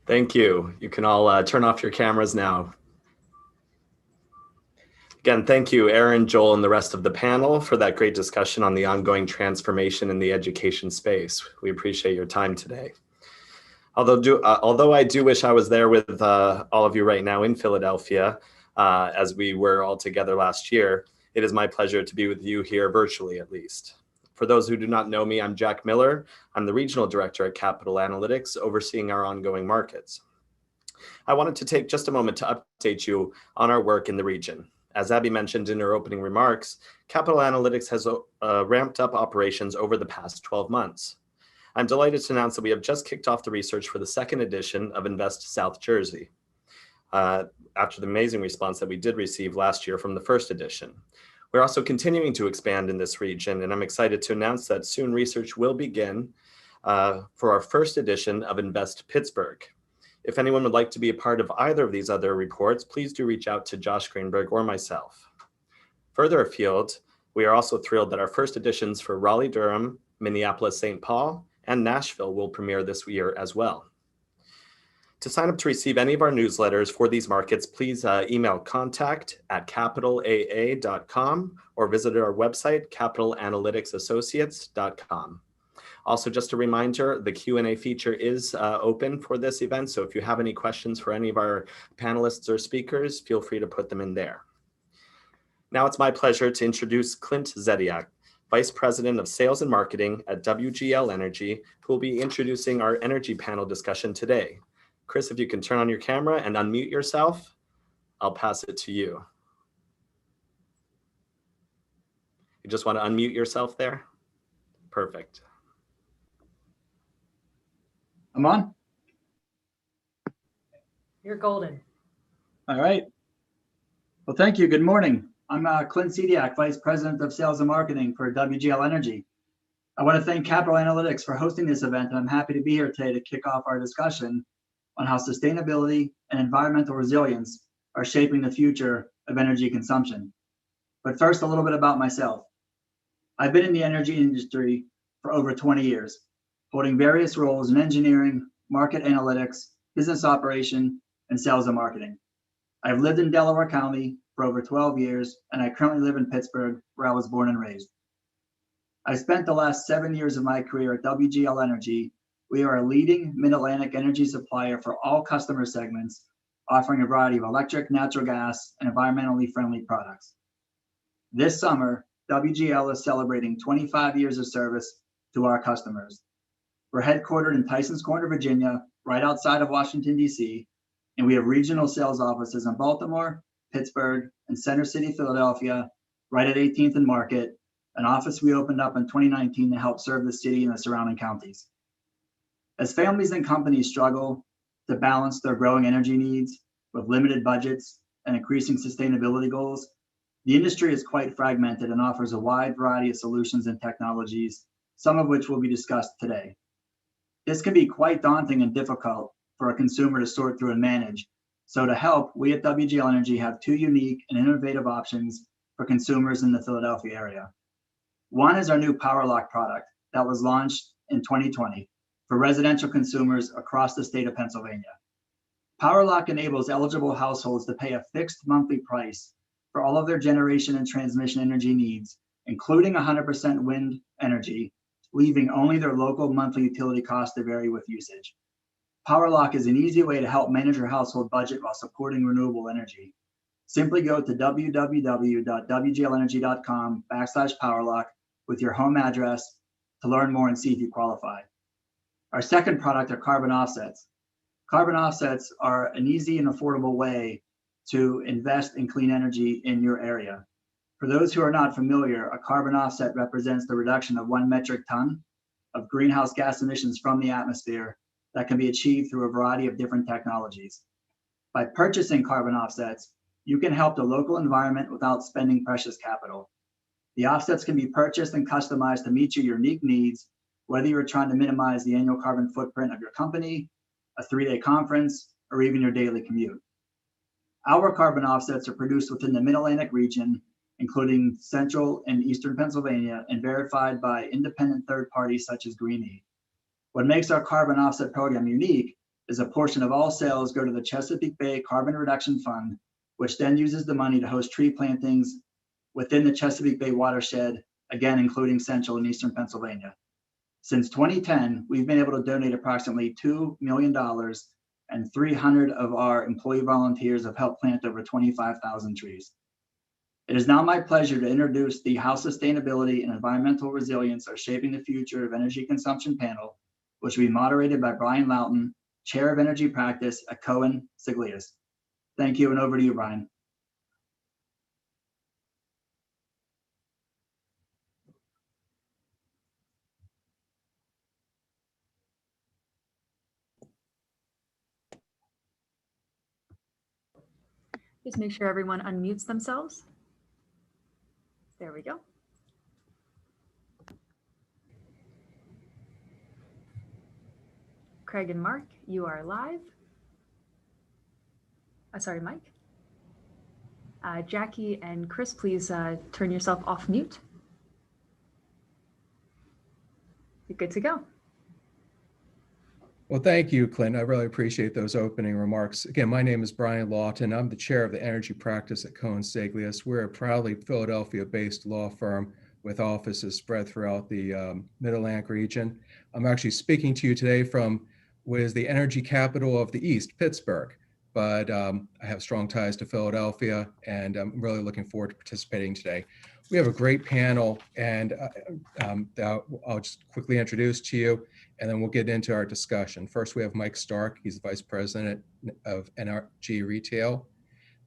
Thank you. You can all turn off your cameras now. Again, thank you, Aaron, Joel, and the rest of the panel for that great discussion on the ongoing transformation in the education space. We appreciate your time today. Although I do wish I was there with all of you right now in Philadelphia, as we were all together last year, it is my pleasure to be with you here virtually, at least. For those who do not know me, I'm Jack Miller. I'm the Regional Director at Capital Analytics, overseeing our ongoing markets. I wanted to take just a moment to update you on our work in the region. As Abby mentioned in her opening remarks, Capital Analytics has ramped up operations over the past 12 months. I'm delighted to announce that we have just kicked off the research for the second edition of Invest South Jersey, after the amazing response that we did receive last year from the first edition. We're also continuing to expand in this region, and I'm excited to announce that soon research will begin for our first edition of Invest Pittsburgh. If anyone would like to be a part of either of these other reports, please do reach out to Josh Greenberg or myself. Further afield, we are also thrilled that our first editions for Raleigh-Durham, Minneapolis-St. Paul, and Nashville will premiere this year as well. To sign up to receive any of our newsletters for these markets, please email contact@capitalaa.com or visit our website, capitalanalyticsassociates.com. Also, just a reminder, the Q&A feature is open for this event. So if you have any questions for any of our panelists or speakers, feel free to put them in there. Now it's my pleasure to introduce Clint Zediak, Vice President of Sales and Marketing at WGL Energy, who will be introducing our energy panel discussion today. Chris, if you can turn on your camera and unmute yourself, I'll pass it to you. You just want to unmute yourself there? Perfect. I'm on? You're golden. All right. Well, thank you. Good morning. I'm Clint Zediak, Vice President of Sales and Marketing for WGL Energy. I want to thank Capital Analytics for hosting this event, and I'm happy to be here today to kick off our discussion on how sustainability and environmental resilience are shaping the future of energy consumption. But first, a little bit about myself. I've been in the energy industry for over 20 years, holding various roles in engineering, market analytics, business operation, and sales and marketing. I've lived in Delaware County for over 12 years, and I currently live in Pittsburgh, where I was born and raised. I spent the last 7 years of my career at WGL Energy. We are a leading mid-Atlantic energy supplier for all customer segments, offering a variety of electric, natural gas, and environmentally friendly products. This summer, WGL is celebrating 25 years of service to our customers. We're headquartered in Tysons Corner, Virginia, right outside of Washington, D.C., and we have regional sales offices in Baltimore, Pittsburgh, and Center City, Philadelphia, right at 18th and Market, an office we opened up in 2019 to help serve the city and the surrounding counties. As families and companies struggle to balance their growing energy needs with limited budgets and increasing sustainability goals, the industry is quite fragmented and offers a wide variety of solutions and technologies, some of which will be discussed today. This can be quite daunting and difficult for a consumer to sort through and manage. So to help, we at WGL Energy have two unique and innovative options for consumers in the Philadelphia area. One is our new PowerLock product that was launched in 2020 for residential consumers across the state of Pennsylvania. PowerLock enables eligible households to pay a fixed monthly price for all of their generation and transmission energy needs, including 100% wind energy, leaving only their local monthly utility cost to vary with usage. PowerLock is an easy way to help manage your household budget while supporting renewable energy. Simply go to www.wglenergy.com/PowerLock with your home address to learn more and see if you qualify. Our second product are carbon offsets. Carbon offsets are an easy and affordable way to invest in clean energy in your area. For those who are not familiar, a carbon offset represents the reduction of 1 metric ton of greenhouse gas emissions from the atmosphere that can be achieved through a variety of different technologies. By purchasing carbon offsets, you can help the local environment without spending precious capital. The offsets can be purchased and customized to meet your unique needs, whether you're trying to minimize the annual carbon footprint of your company, a 3-day conference, or even your daily commute. Our carbon offsets are produced within the Mid-Atlantic region, including central and eastern Pennsylvania, and verified by independent third parties such as Green-E. What makes our carbon offset program unique is a portion of all sales go to the Chesapeake Bay Carbon Reduction Fund, which then uses the money to host tree plantings within the Chesapeake Bay watershed, again, including central and eastern Pennsylvania. Since 2010, we've been able to donate approximately $2 million, and 300 of our employee volunteers have helped plant over 25,000 trees. It is now my pleasure to introduce the How Sustainability and Environmental Resilience Are Shaping the Future of Energy Consumption panel, which will be moderated by Brian Loughton, Chair of Energy Practice at Cohen Siglius. Thank you, and over to you, Brian. Just make sure everyone unmutes themselves. There we go. Craig and Mark, you are live. Sorry, Mike. Jackie and Chris, please turn yourself off mute. You're good to go. Well, thank you, Clint. I really appreciate those opening remarks. Again, my name is Brian Lawton. I'm the chair of the energy practice at Cohen Siglius. We're a proudly Philadelphia-based law firm with offices spread throughout the Mid-Atlantic region. I'm actually speaking to you today from what is the energy capital of the East, Pittsburgh. But I have strong ties to Philadelphia, and I'm really looking forward to participating today. We have a great panel, and I'll just quickly introduce to you, and then we'll get into our discussion. First, we have Mike Stark. He's the Vice President of NRG Retail.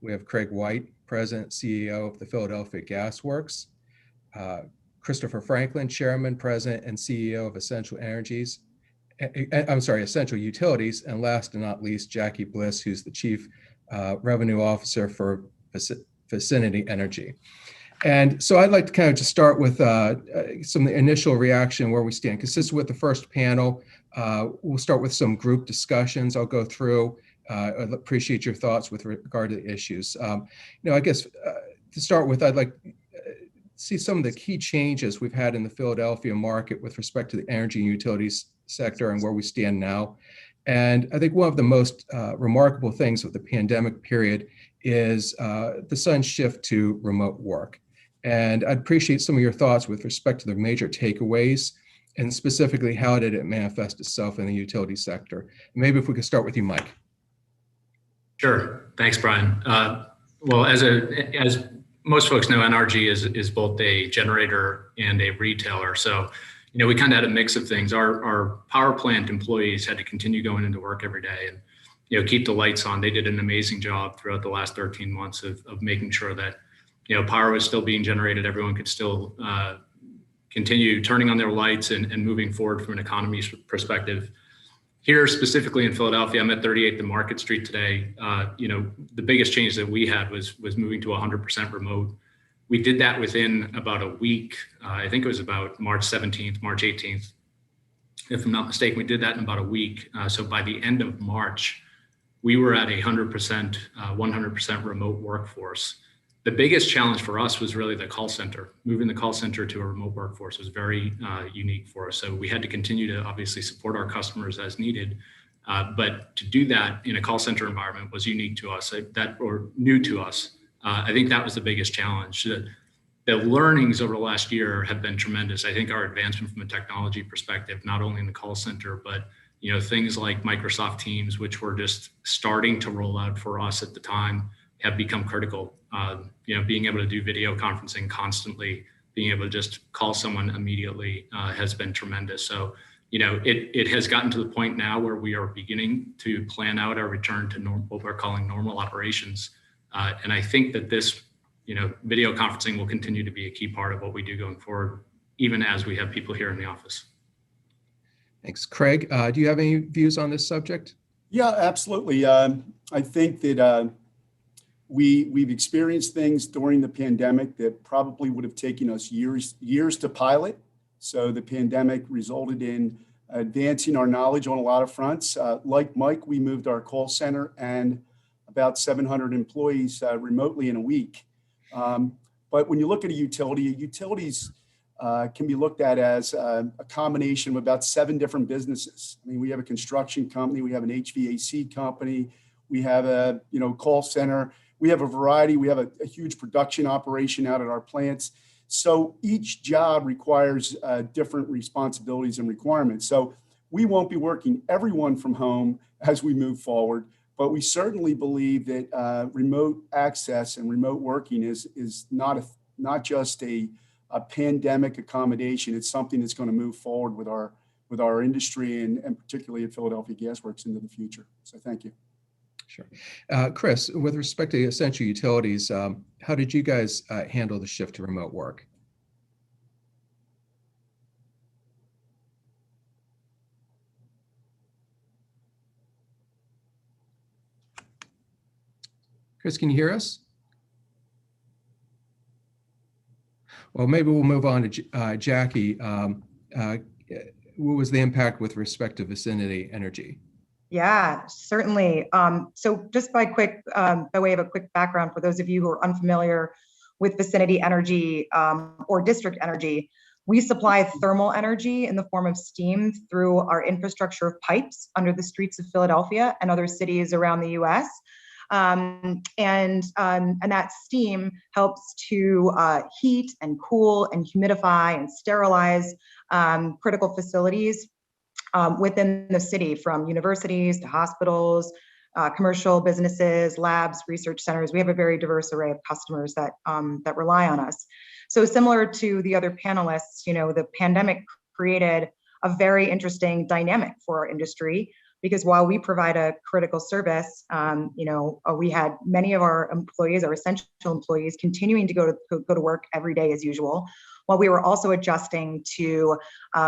We have Craig White, President, CEO of the Philadelphia Gas Works. Christopher Franklin, Chairman, President, and CEO of Essential Essential Utilities. And last but not least, Jackie Bliss, who's the Chief Revenue Officer for Vicinity Energy. And so I'd like to kind of just start with some initial reaction where we stand. Consistent with the first panel, we'll start with some group discussions. I'll go through. I'd appreciate your thoughts with regard to the issues. I guess to start with, I'd like to see some of the key changes we've had in the Philadelphia market with respect to the energy and utilities sector and where we stand now. And I think one of the most remarkable things of the pandemic period is the sudden shift to remote work. And I'd appreciate some of your thoughts with respect to the major takeaways and specifically how did it manifest itself in the utility sector. Maybe if we could start with you, Mike. Sure. Thanks, Brian. Well, as most folks know, NRG is both a generator and a retailer. So, we kind of had a mix of things. Our power plant employees had to continue going into work every day and, keep the lights on. They did an amazing job throughout the last 13 months of making sure that, power was still being generated. Everyone could still continue turning on their lights and moving forward from an economy perspective. Here, specifically in Philadelphia, I'm at 38th and Market Street today. The biggest change that we had was moving to 100% remote. We did that within about a week. I think it was about March 17th, March 18th. If I'm not mistaken, we did that in about a week. So by the end of March, we were at 100% remote workforce. The biggest challenge for us was really the call center. Moving the call center to a remote workforce was very unique for us. So we had to continue to obviously support our customers as needed. But to do that in a call center environment was unique to us, or new to us. I think that was the biggest challenge. The learnings over the last year have been tremendous. I think our advancement from a technology perspective, not only in the call center, but things like Microsoft Teams, which were just starting to roll out for us at the time, have become critical. Being able to do video conferencing constantly, being able to just call someone immediately has been tremendous. So, it has gotten to the point now where we are beginning to plan out our return to what we're calling normal operations. And I think that this, video conferencing will continue to be a key part of what we do going forward, even as we have people here in the office. Thanks. Craig, do you have any views on this subject? Yeah, absolutely. I think that we've experienced things during the pandemic that probably would have taken us years to pilot. So the pandemic resulted in advancing our knowledge on a lot of fronts. Like Mike, we moved our call center and about 700 employees remotely in a week. But when you look at utilities can be looked at as a combination of about 7 different businesses. I mean, we have a construction company, we have an HVAC company, we have a call center, we have a variety, we have a huge production operation out at our plants. So each job requires different responsibilities and requirements. So we won't be working everyone from home as we move forward, but we certainly believe that remote access and remote working is not just a pandemic accommodation. It's something that's going to move forward with our industry and particularly at Philadelphia Gas Works into the future. So thank you. Sure. Chris, with respect to Essential Utilities, how did you guys handle the shift to remote work? Chris, can you hear us? Well, maybe we'll move on to Jackie. What was the impact with respect to Vicinity Energy? Yeah, certainly. So just by way of a quick background, for those of you who are unfamiliar with Vicinity Energy or District Energy, we supply thermal energy in the form of steam through our infrastructure of pipes under the streets of Philadelphia and other cities around the US. And that steam helps to heat and cool and humidify and sterilize critical facilities within the city, from universities to hospitals, commercial businesses, labs, research centers. We have a very diverse array of customers that that rely on us. So similar to the other panelists, the pandemic created a very interesting dynamic for our industry, because while we provide a critical service, we had many of our employees, our essential employees, continuing to go to work every day as usual, while we were also adjusting to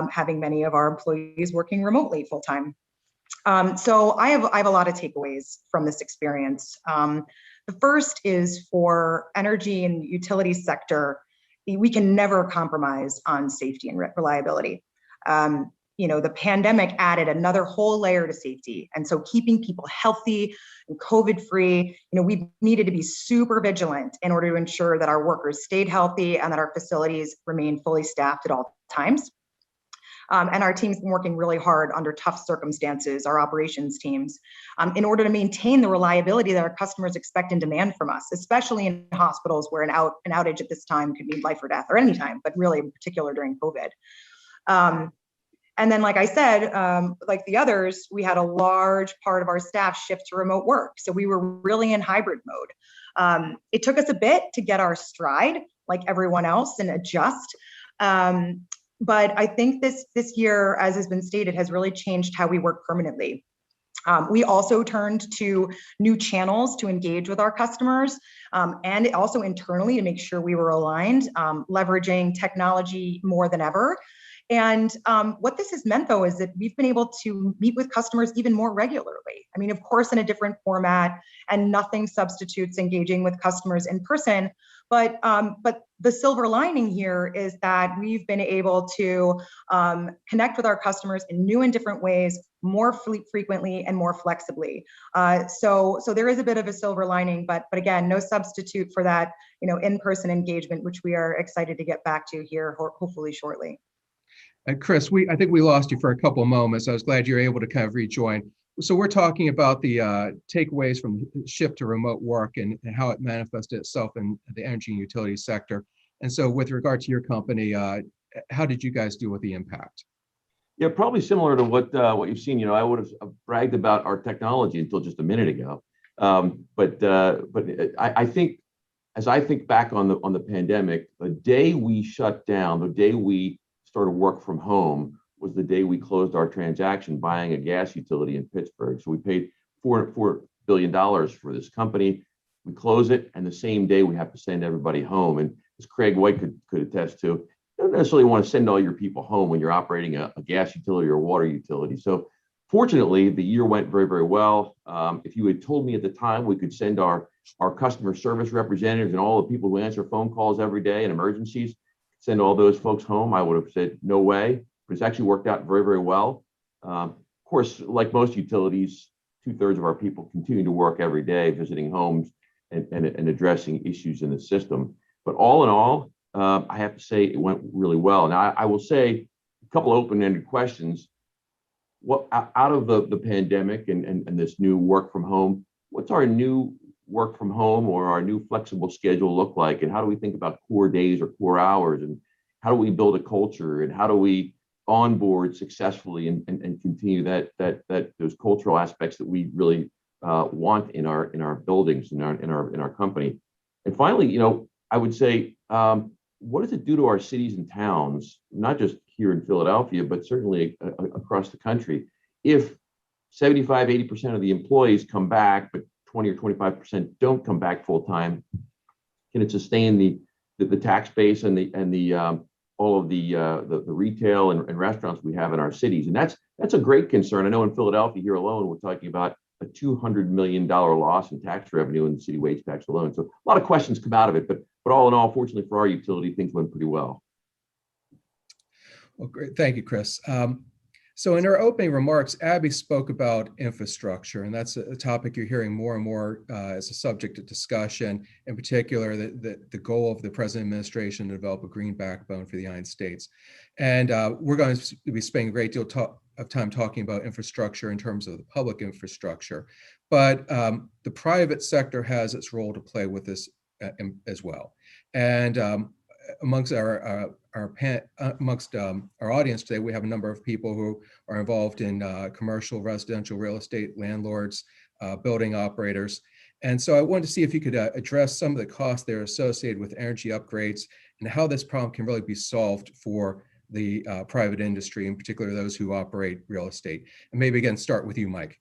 having many of our employees working remotely full time. So I have a lot of takeaways from this experience. The first is, for energy and utility sector, we can never compromise on safety and reliability. The pandemic added another whole layer to safety. And so keeping people healthy and COVID-free, we needed to be super vigilant in order to ensure that our workers stayed healthy and that our facilities remained fully staffed at all times. And our team's been working really hard under tough circumstances, our operations teams, in order to maintain the reliability that our customers expect and demand from us, especially in hospitals where an outage at this time could mean life or death, or any time, but really in particular during COVID. And then, like I said, like the others, we had a large part of our staff shift to remote work. So we were really in hybrid mode. It took us a bit to get our stride, like everyone else, and adjust. But I think this year, as has been stated, has really changed how we work permanently. We also turned to new channels to engage with our customers, and also internally to make sure we were aligned, leveraging technology more than ever. And what this has meant, though, is that we've been able to meet with customers even more regularly. I mean, of course, in a different format, and nothing substitutes engaging with customers in person. But the silver lining here is that we've been able to connect with our customers in new and different ways, more frequently and more flexibly. So there is a bit of a silver lining, but again, no substitute for that, in-person engagement, which we are excited to get back to here, hopefully shortly. Chris, I think we lost you for a couple of moments. I was glad you were able to kind of rejoin. So we're talking about the takeaways from the shift to remote work and how it manifested itself in the energy and utility sector. And so with regard to your company, how did you guys deal with the impact? Yeah, probably similar to what you've seen. I would have bragged about our technology until just a minute ago. But I think, as I think back on the pandemic, the day we shut down, the day we started work from home, was the day we closed our transaction buying a gas utility in Pittsburgh. So we paid $4 billion for this company. We close it, and the same day we have to send everybody home. And as Craig White could attest to, you don't necessarily want to send all your people home when you're operating a gas utility or a water utility. So fortunately, the year went very, very well. If you had told me at the time we could send our customer service representatives and all the people who answer phone calls every day in emergencies, send all those folks home, I would have said no way. But it's actually worked out very, very well. Of course, like most utilities, 2/3 of our people continue to work every day, visiting homes and addressing issues in the system. But all in all, I have to say it went really well. Now, I will say a couple of open-ended questions. What out of the pandemic and this new work from home, what's our new work from home or our new flexible schedule look like? And how do we think about core days or core hours? And how do we build a culture? And how do we onboard successfully and continue that those cultural aspects that we really want in our buildings, in our company? And finally, I would say, what does it do to our cities and towns, not just here in Philadelphia, but certainly across the country, if 75-80% of the employees come back, but 20 or 25% don't come back full time? Can it sustain the tax base and the all of the retail and restaurants we have in our cities? And that's a great concern. I know in Philadelphia here alone, we're talking about a $200 million loss in tax revenue in the city wage tax alone. So a lot of questions come out of it, but all in all, fortunately for our utility, things went pretty well. Well, great. Thank you, Chris. So in her opening remarks, Abby spoke about infrastructure, and that's a topic you're hearing more and more as a subject of discussion, in particular, the goal of the present administration to develop a green backbone for the United States. And we're going to be spending a great deal of time talking about infrastructure in terms of the public infrastructure, but the private sector has its role to play with this as well. And amongst our audience today, we have a number of people who are involved in commercial, residential, real estate, landlords, building operators. And so I wanted to see if you could address some of the costs that are associated with energy upgrades and how this problem can really be solved for the private industry, in particular those who operate real estate. And maybe again, start with you, Mike.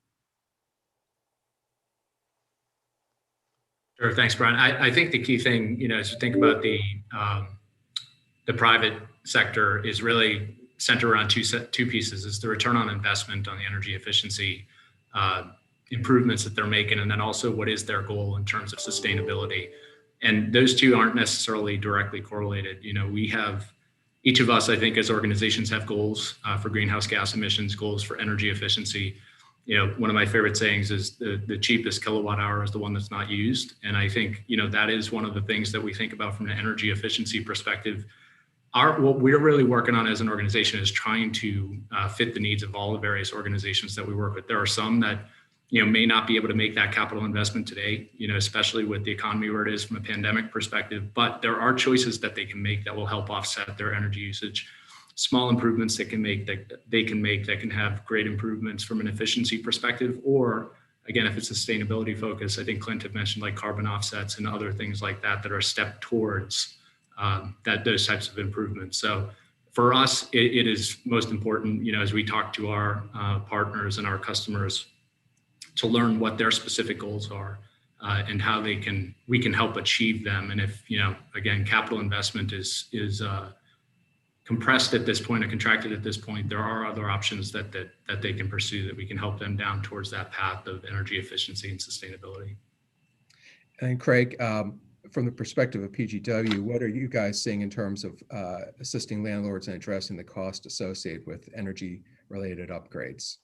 Sure, thanks, Brian. I think the key thing, as you think about the private sector is really centered around two pieces. Is the return on investment on the energy efficiency improvements that they're making, and then also what is their goal in terms of sustainability. And those two aren't necessarily directly correlated. We have, each of us, I think, as organizations have goals for greenhouse gas emissions, goals for energy efficiency. One of my favorite sayings is the cheapest kilowatt hour is the one that's not used. And I think, that is one of the things that we think about from an energy efficiency perspective. What we're really working on as an organization is trying to fit the needs of all the various organizations that we work with. There are some that, may not be able to make that capital investment today, especially with the economy where it is from a pandemic perspective, but there are choices that they can make that will help offset their energy usage. Small improvements that they can make that can have great improvements from an efficiency perspective, or again, if it's sustainability focus, I think Clint had mentioned like carbon offsets and other things like that are a step towards those types of improvements. So for us, it is most important, as we talk to our partners and our customers, to learn what their specific goals are and how we can help achieve them. And if again, capital investment is compressed at this point and contracted at this point, there are other options that they can pursue that we can help them down towards that path of energy efficiency and sustainability. And Craig, from the perspective of PGW, what are you guys seeing in terms of assisting landlords in addressing the cost associated with energy-related upgrades?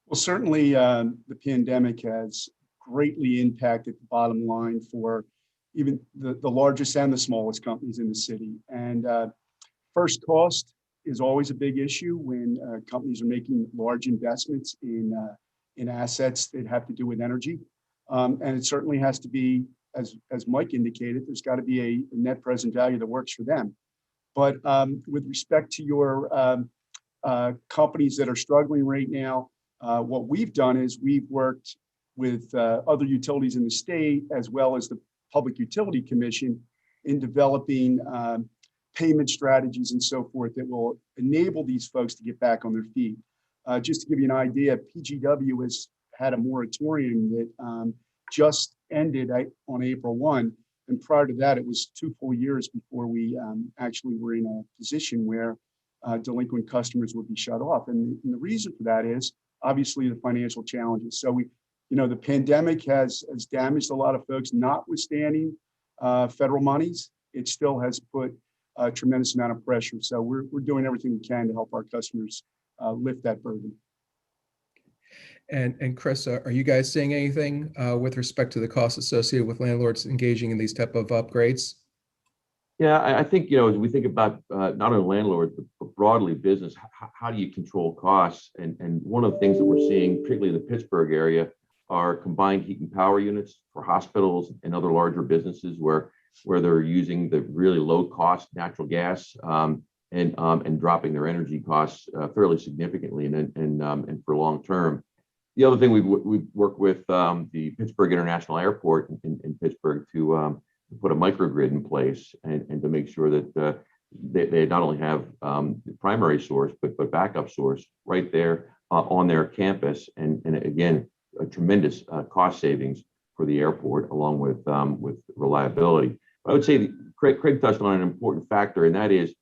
Well, certainly the pandemic has greatly impacted the bottom line for even the largest and the smallest companies in the city. And first, cost is always a big issue when companies are making large investments in assets that have to do with energy. And it certainly has to be, as Mike indicated, there's got to be a net present value that works for them. But with respect to your companies that are struggling right now, what we've done is we've worked with other utilities in the state, as well as the Public Utility Commission, in developing payment strategies and so forth that will enable these folks to get back on their feet. Just to give you an idea, PGW has had a moratorium that just ended on April 1. And prior to that, it was 2 full years before we actually were in a position where delinquent customers would be shut off. And the reason for that is obviously the financial challenges. So the pandemic has damaged a lot of folks, notwithstanding federal monies. It still has put a tremendous amount of pressure. So we're doing everything we can to help our customers lift that burden. And Chris, are you guys seeing anything with respect to the costs associated with landlords engaging in these type of upgrades? Yeah, I think, as we think about not only landlords, but broadly business, how do you control costs? And one of the things that we're seeing, particularly in the Pittsburgh area, are combined heat and power units for hospitals and other larger businesses where they're using the really low cost natural gas and dropping their energy costs fairly significantly and for long term. The other thing we've worked with the Pittsburgh International Airport in Pittsburgh to put a microgrid in place and to make sure that they not only have the primary source but backup source right there on their campus, and again a tremendous cost savings for the airport along with reliability. But I would say Craig touched on an important factor, and that is,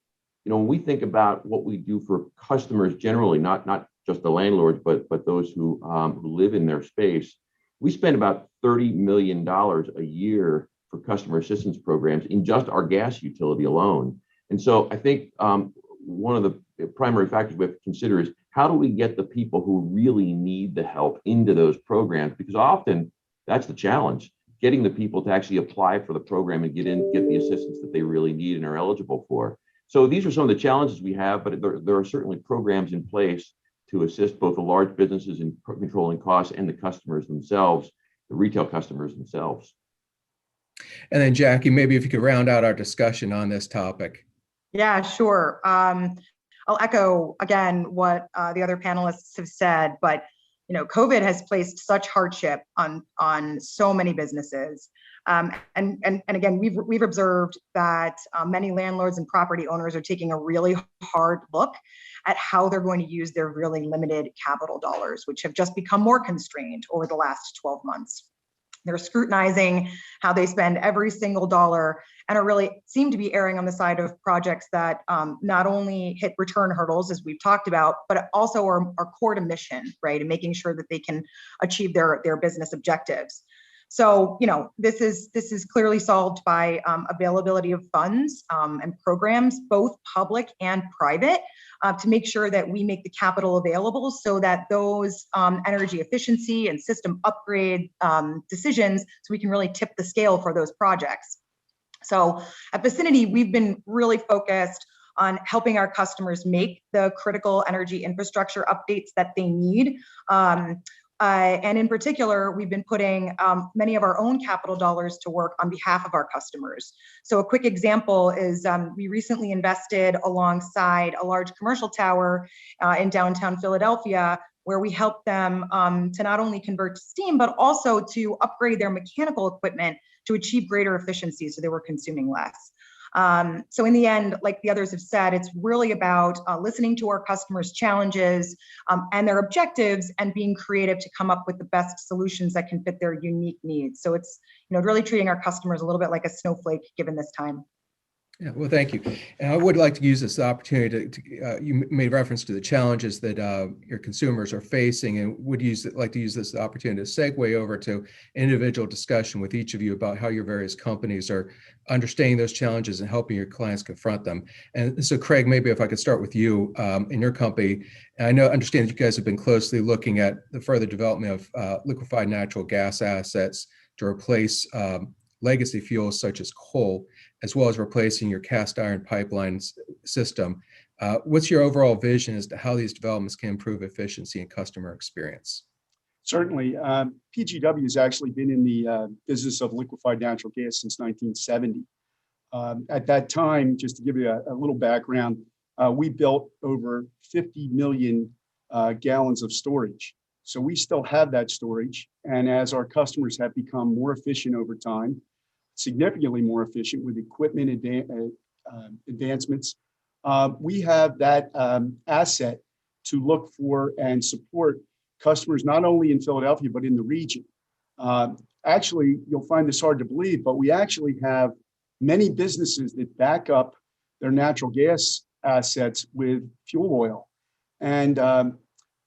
when we think about what we do for customers generally, not just the landlords, but those who live in their space, we spend about $30 million a year for customer assistance programs in just our gas utility alone. And so I think one of the primary factors we have to consider is how do we get the people who really need the help into those programs? Because often that's the challenge, getting the people to actually apply for the program and get the assistance that they really need and are eligible for. So these are some of the challenges we have, but there are certainly programs in place to assist both the large businesses in controlling costs and the customers themselves, the retail customers themselves. And then Jackie, maybe if you could round out our discussion on this topic. Yeah, sure. I'll echo again what the other panelists have said, but COVID has placed such hardship on so many businesses. And again, we've observed that many landlords and property owners are taking a really hard look at how they're going to use their really limited capital dollars, which have just become more constrained over the last 12 months. They're scrutinizing how they spend every single dollar and are really seem to be erring on the side of projects that not only hit return hurdles, as we've talked about, but also are core to mission, right? And making sure that they can achieve their business objectives. So, this is clearly solved by availability of funds and programs, both public and private, to make sure that we make the capital available so that those energy efficiency and system upgrade decisions, so we can really tip the scale for those projects. So at Vicinity, we've been really focused on helping our customers make the critical energy infrastructure updates that they need. And in particular, we've been putting many of our own capital dollars to work on behalf of our customers. So a quick example is we recently invested alongside a large commercial tower in downtown Philadelphia, where we helped them to not only convert to steam, but also to upgrade their mechanical equipment to achieve greater efficiency so they were consuming less. So in the end, like the others have said, it's really about listening to our customers' challenges and their objectives and being creative to come up with the best solutions that can fit their unique needs. So it's really treating our customers a little bit like a snowflake given this time. Yeah, well, thank you. And I would like to use this opportunity to you made reference to the challenges that your consumers are facing, and would like to use this opportunity to segue over to individual discussion with each of you about how your various companies are understanding those challenges and helping your clients confront them. And so, Craig, maybe if I could start with you in your company. And I understand that you guys have been closely looking at the further development of liquefied natural gas assets to replace legacy fuels such as coal, as well as replacing your cast iron pipelines system. What's your overall vision as to how these developments can improve efficiency and customer experience? Certainly. PGW has actually been in the business of liquefied natural gas since 1970. At that time, just to give you a little background, we built over 50 million gallons of storage. So we still have that storage. And as our customers have become more efficient over time, significantly more efficient with equipment advancements, we have that asset to look for and support customers not only in Philadelphia, but in the region. Actually, you'll find this hard to believe, but we actually have many businesses that back up their natural gas assets with fuel oil. And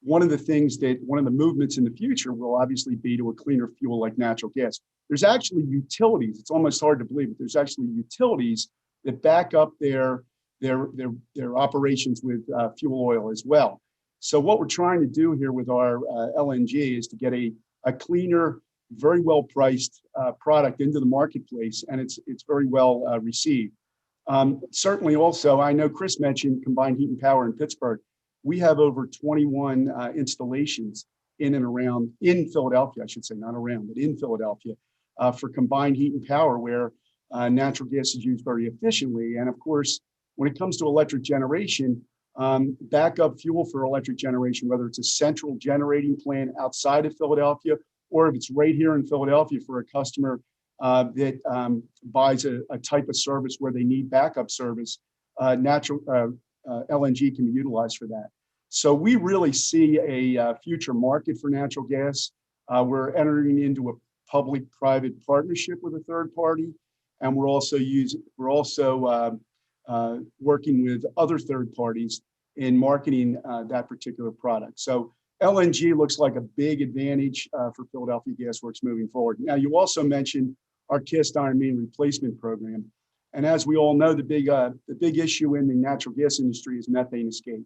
one of the movements in the future will obviously be to a cleaner fuel like natural gas. There's actually utilities, it's almost hard to believe, but there's actually utilities that back up their operations with fuel oil as well. So what we're trying to do here with our LNG is to get a cleaner, very well priced product into the marketplace, and it's very well received. Certainly also, I know Chris mentioned combined heat and power in Pittsburgh. We have over 21 installations in and around, in Philadelphia, I should say, not around, but in Philadelphia, for combined heat and power, where natural gas is used very efficiently. And of course, when it comes to electric generation, backup fuel for electric generation, whether it's a central generating plant outside of Philadelphia, or if it's right here in Philadelphia for a customer that buys a type of service where they need backup service, LNG can be utilized for that. So we really see a future market for natural gas. We're entering into a public-private partnership with a third party, and we're also working with other third parties in marketing that particular product. So LNG looks like a big advantage for Philadelphia Gas Works moving forward. Now, you also mentioned our cast iron main replacement program. And as we all know, the big issue in the natural gas industry is methane escape.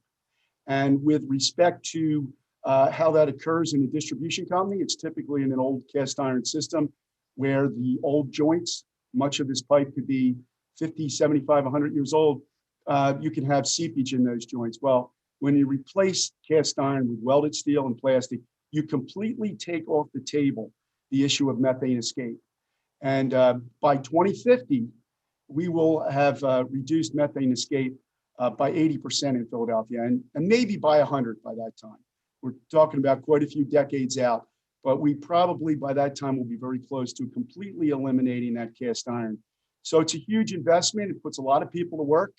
And with respect to how that occurs in a distribution company, it's typically in an old cast iron system where the old joints, much of this pipe could be 50, 75, 100 years old. You can have seepage in those joints. Well, when you replace cast iron with welded steel and plastic, you completely take off the table the issue of methane escape. And by 2050, we will have reduced methane escape by 80% in Philadelphia, and maybe by 100 by that time. We're talking about quite a few decades out, but we probably by that time will be very close to completely eliminating that cast iron. So it's a huge investment. It puts a lot of people to work,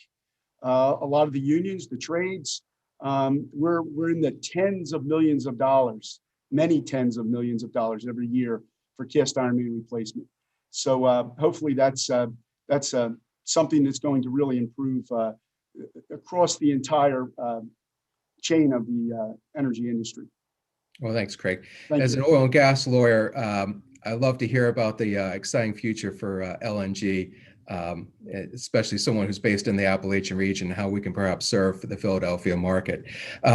a lot of the unions, the trades. We're in the tens of millions of dollars, many tens of millions of dollars every year for cast iron main replacement. So hopefully that's something that's going to really improve across the entire chain of the energy industry. Well, thanks, Craig. Thank As you. an oil and gas lawyer, I love to hear about the exciting future for LNG, especially someone who's based in the Appalachian region, how we can perhaps serve the Philadelphia market.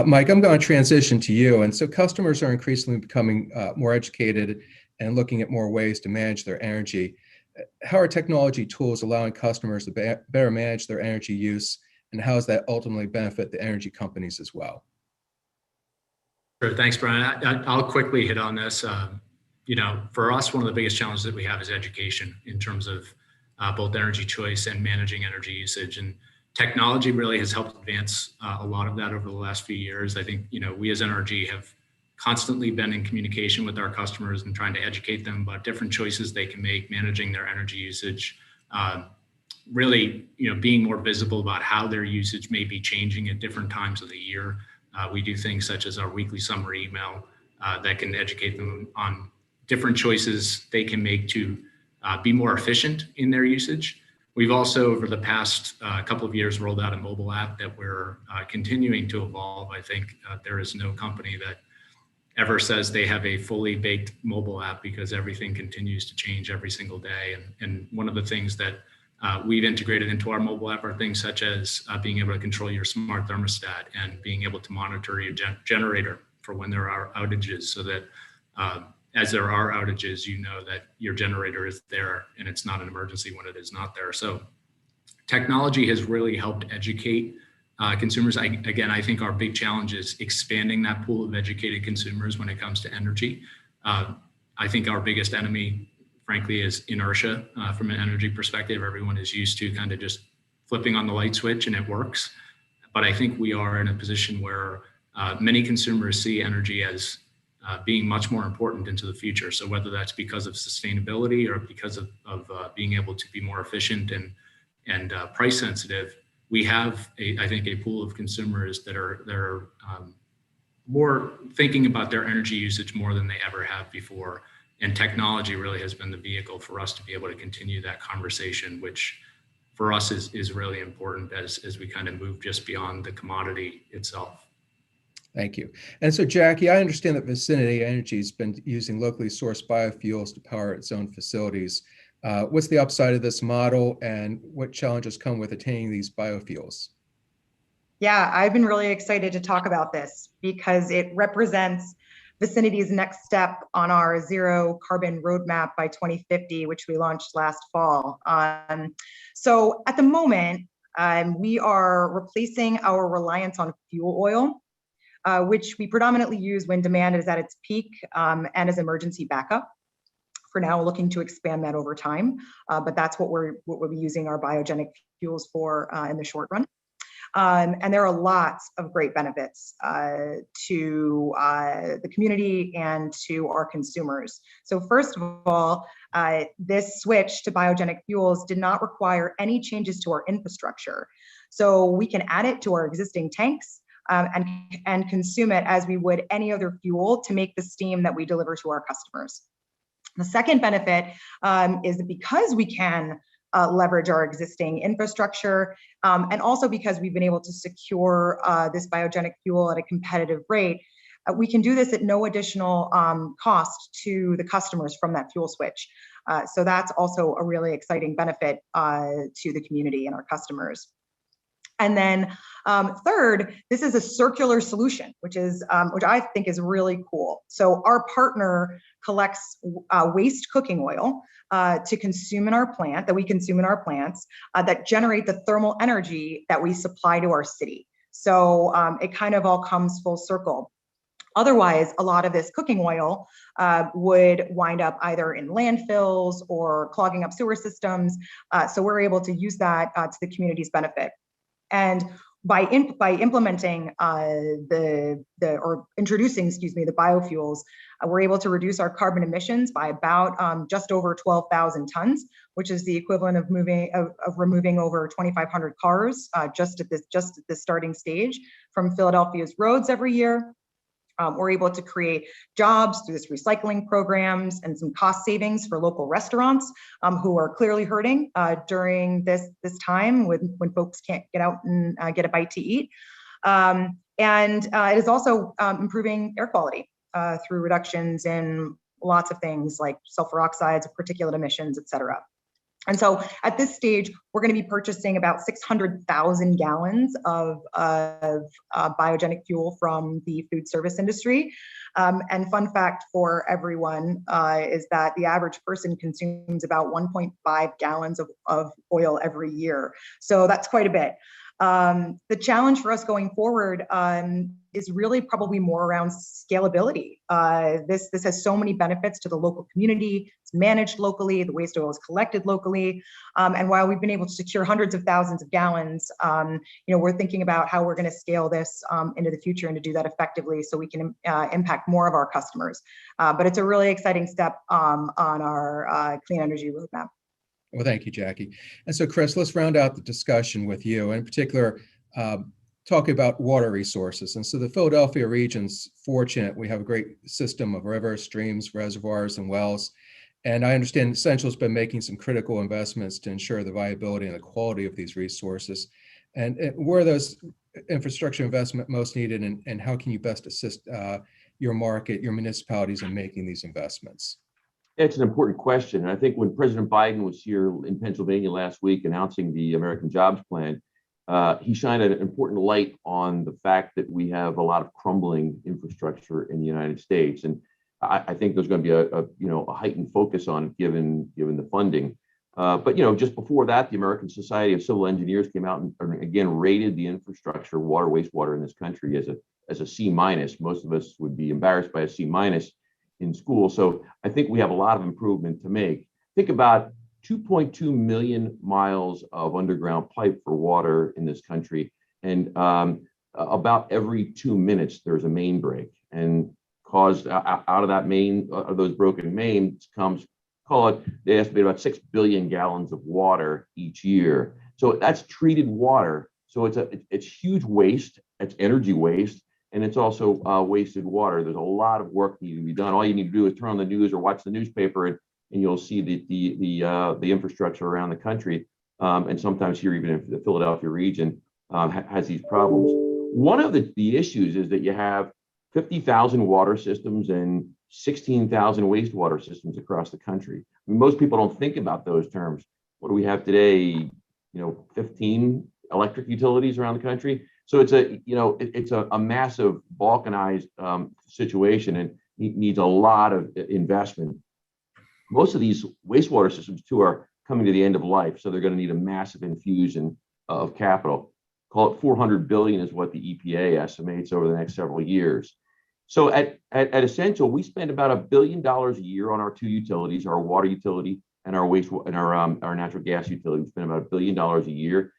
Mike, I'm going to transition to you. And so customers are increasingly becoming more educated and looking at more ways to manage their energy. How are technology tools allowing customers to better manage their energy use, and how does that ultimately benefit the energy companies as well? Sure. Thanks, Brian. I'll quickly hit on this. For us, one of the biggest challenges that we have is education in terms of both energy choice and managing energy usage. And technology really has helped advance a lot of that over the last few years. I think, we as NRG have constantly been in communication with our customers and trying to educate them about different choices they can make managing their energy usage. Really, being more visible about how their usage may be changing at different times of the year. We do things such as our weekly summary email that can educate them on different choices they can make to be more efficient in their usage. We've also, over the past couple of years, rolled out a mobile app that we're continuing to evolve. I think there is no company that ever says they have a fully baked mobile app, because everything continues to change every single day. And one of the things that we've integrated into our mobile app are things such as being able to control your smart thermostat and being able to monitor your generator for when there are outages, so that as there are outages, you know that your generator is there and it's not an emergency when it is not there. So technology has really helped educate consumers. I think our big challenge is expanding that pool of educated consumers when it comes to energy. I think our biggest enemy, frankly, is inertia from an energy perspective. Everyone is used to kind of just flipping on the light switch and it works. But I think we are in a position where many consumers see energy as being much more important into the future. So whether that's because of sustainability or because of being able to be more efficient and price sensitive, we have, I think, a pool of consumers that are more thinking about their energy usage more than they ever have before. And technology really has been the vehicle for us to be able to continue that conversation, which for us is really important as we kind of move just beyond the commodity itself. Thank you. And so, Jackie, I understand that Vicinity Energy has been using locally sourced biofuels to power its own facilities. What's the upside of this model, and what challenges come with attaining these biofuels? Yeah, I've been really excited to talk about this because it represents Vicinity's next step on our zero carbon roadmap by 2050, which we launched last fall. So at the moment, we are replacing our reliance on fuel oil, which we predominantly use when demand is at its peak and as emergency backup. For now, we're looking to expand that over time, but that's what we'll be using our biogenic fuels for in the short run. And there are lots of great benefits to the community and to our consumers. So first of all, this switch to biogenic fuels did not require any changes to our infrastructure. So we can add it to our existing tanks and consume it as we would any other fuel to make the steam that we deliver to our customers. The second benefit is that because we can leverage our existing infrastructure, and also because we've been able to secure this biogenic fuel at a competitive rate, we can do this at no additional cost to the customers from that fuel switch. So that's also a really exciting benefit to the community and our customers. And then third, this is a circular solution, which I think is really cool. So our partner collects waste cooking oil to consume in our plant, that we consume in our plants, that generate the thermal energy that we supply to our city. So it kind of all comes full circle. Otherwise, a lot of this cooking oil would wind up either in landfills or clogging up sewer systems. So we're able to use that to the community's benefit. And by implementing introducing the biofuels, we're able to reduce our carbon emissions by about just over 12,000 tons, which is the equivalent of removing over 2,500 cars just at this starting stage from Philadelphia's roads every year. We're able to create jobs through this recycling programs and some cost savings for local restaurants who are clearly hurting during this time when folks can't get out and get a bite to eat. And it is also improving air quality through reductions in lots of things like sulfur oxides, particulate emissions, et cetera. And so at this stage, we're going to be purchasing about 600,000 gallons of biogenic fuel from the food service industry. And fun fact for everyone is that the average person consumes about 1.5 gallons of oil every year. So that's quite a bit. The challenge for us going forward is really probably more around scalability. This has so many benefits to the local community. It's managed locally. The waste oil is collected locally. And while we've been able to secure hundreds of thousands of gallons, we're thinking about how we're going to scale this into the future and to do that effectively so we can impact more of our customers. But it's a really exciting step on our clean energy roadmap. Well, thank you, Jackie. And so, Chris, let's round out the discussion with you, in particular, talking about water resources. And so the Philadelphia region's fortunate. We have a great system of rivers, streams, reservoirs, and wells. And I understand Essential's been making some critical investments to ensure the viability and the quality of these resources. And where are those infrastructure investment most needed, and how can you best assist your market, your municipalities in making these investments? It's an important question. And I think when President Biden was here in Pennsylvania last week announcing the American Jobs Plan, he shined an important light on the fact that we have a lot of crumbling infrastructure in the United States. And I think there's going to be a heightened focus on it given the funding. But just before that, the American Society of Civil Engineers came out and again rated the infrastructure, water, wastewater in this country as a C-. Most of us would be embarrassed by a C- in school. So I think we have a lot of improvement to make. Think about 2.2 million miles of underground pipe for water in this country. And about every 2 minutes, there's a main break. And caused out of that those broken mains comes, they estimate about 6 billion gallons of water each year. So that's treated water. So it's huge waste, it's energy waste. And it's also wasted water. There's a lot of work needing to be done. All you need to do is turn on the news or watch the newspaper, and you'll see the infrastructure around the country, and sometimes here even in the Philadelphia region has these problems. One of the issues is that you have 50,000 water systems and 16,000 wastewater systems across the country. I mean, most people don't think about those terms. What do we have today? 15 electric utilities around the country. So it's a massive balkanized situation, and it needs a lot of investment. Most of these wastewater systems too are coming to the end of life, so they're going to need a massive infusion of capital. Call it 400 billion is what the EPA estimates over the next several years. So at Essential, we spend about $1 billion a year on our two utilities, our water utility and our our natural gas utility. We spend about $1 billion a year.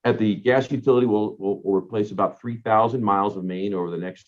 At the gas utility, we'll replace about 3,000 miles of main over the next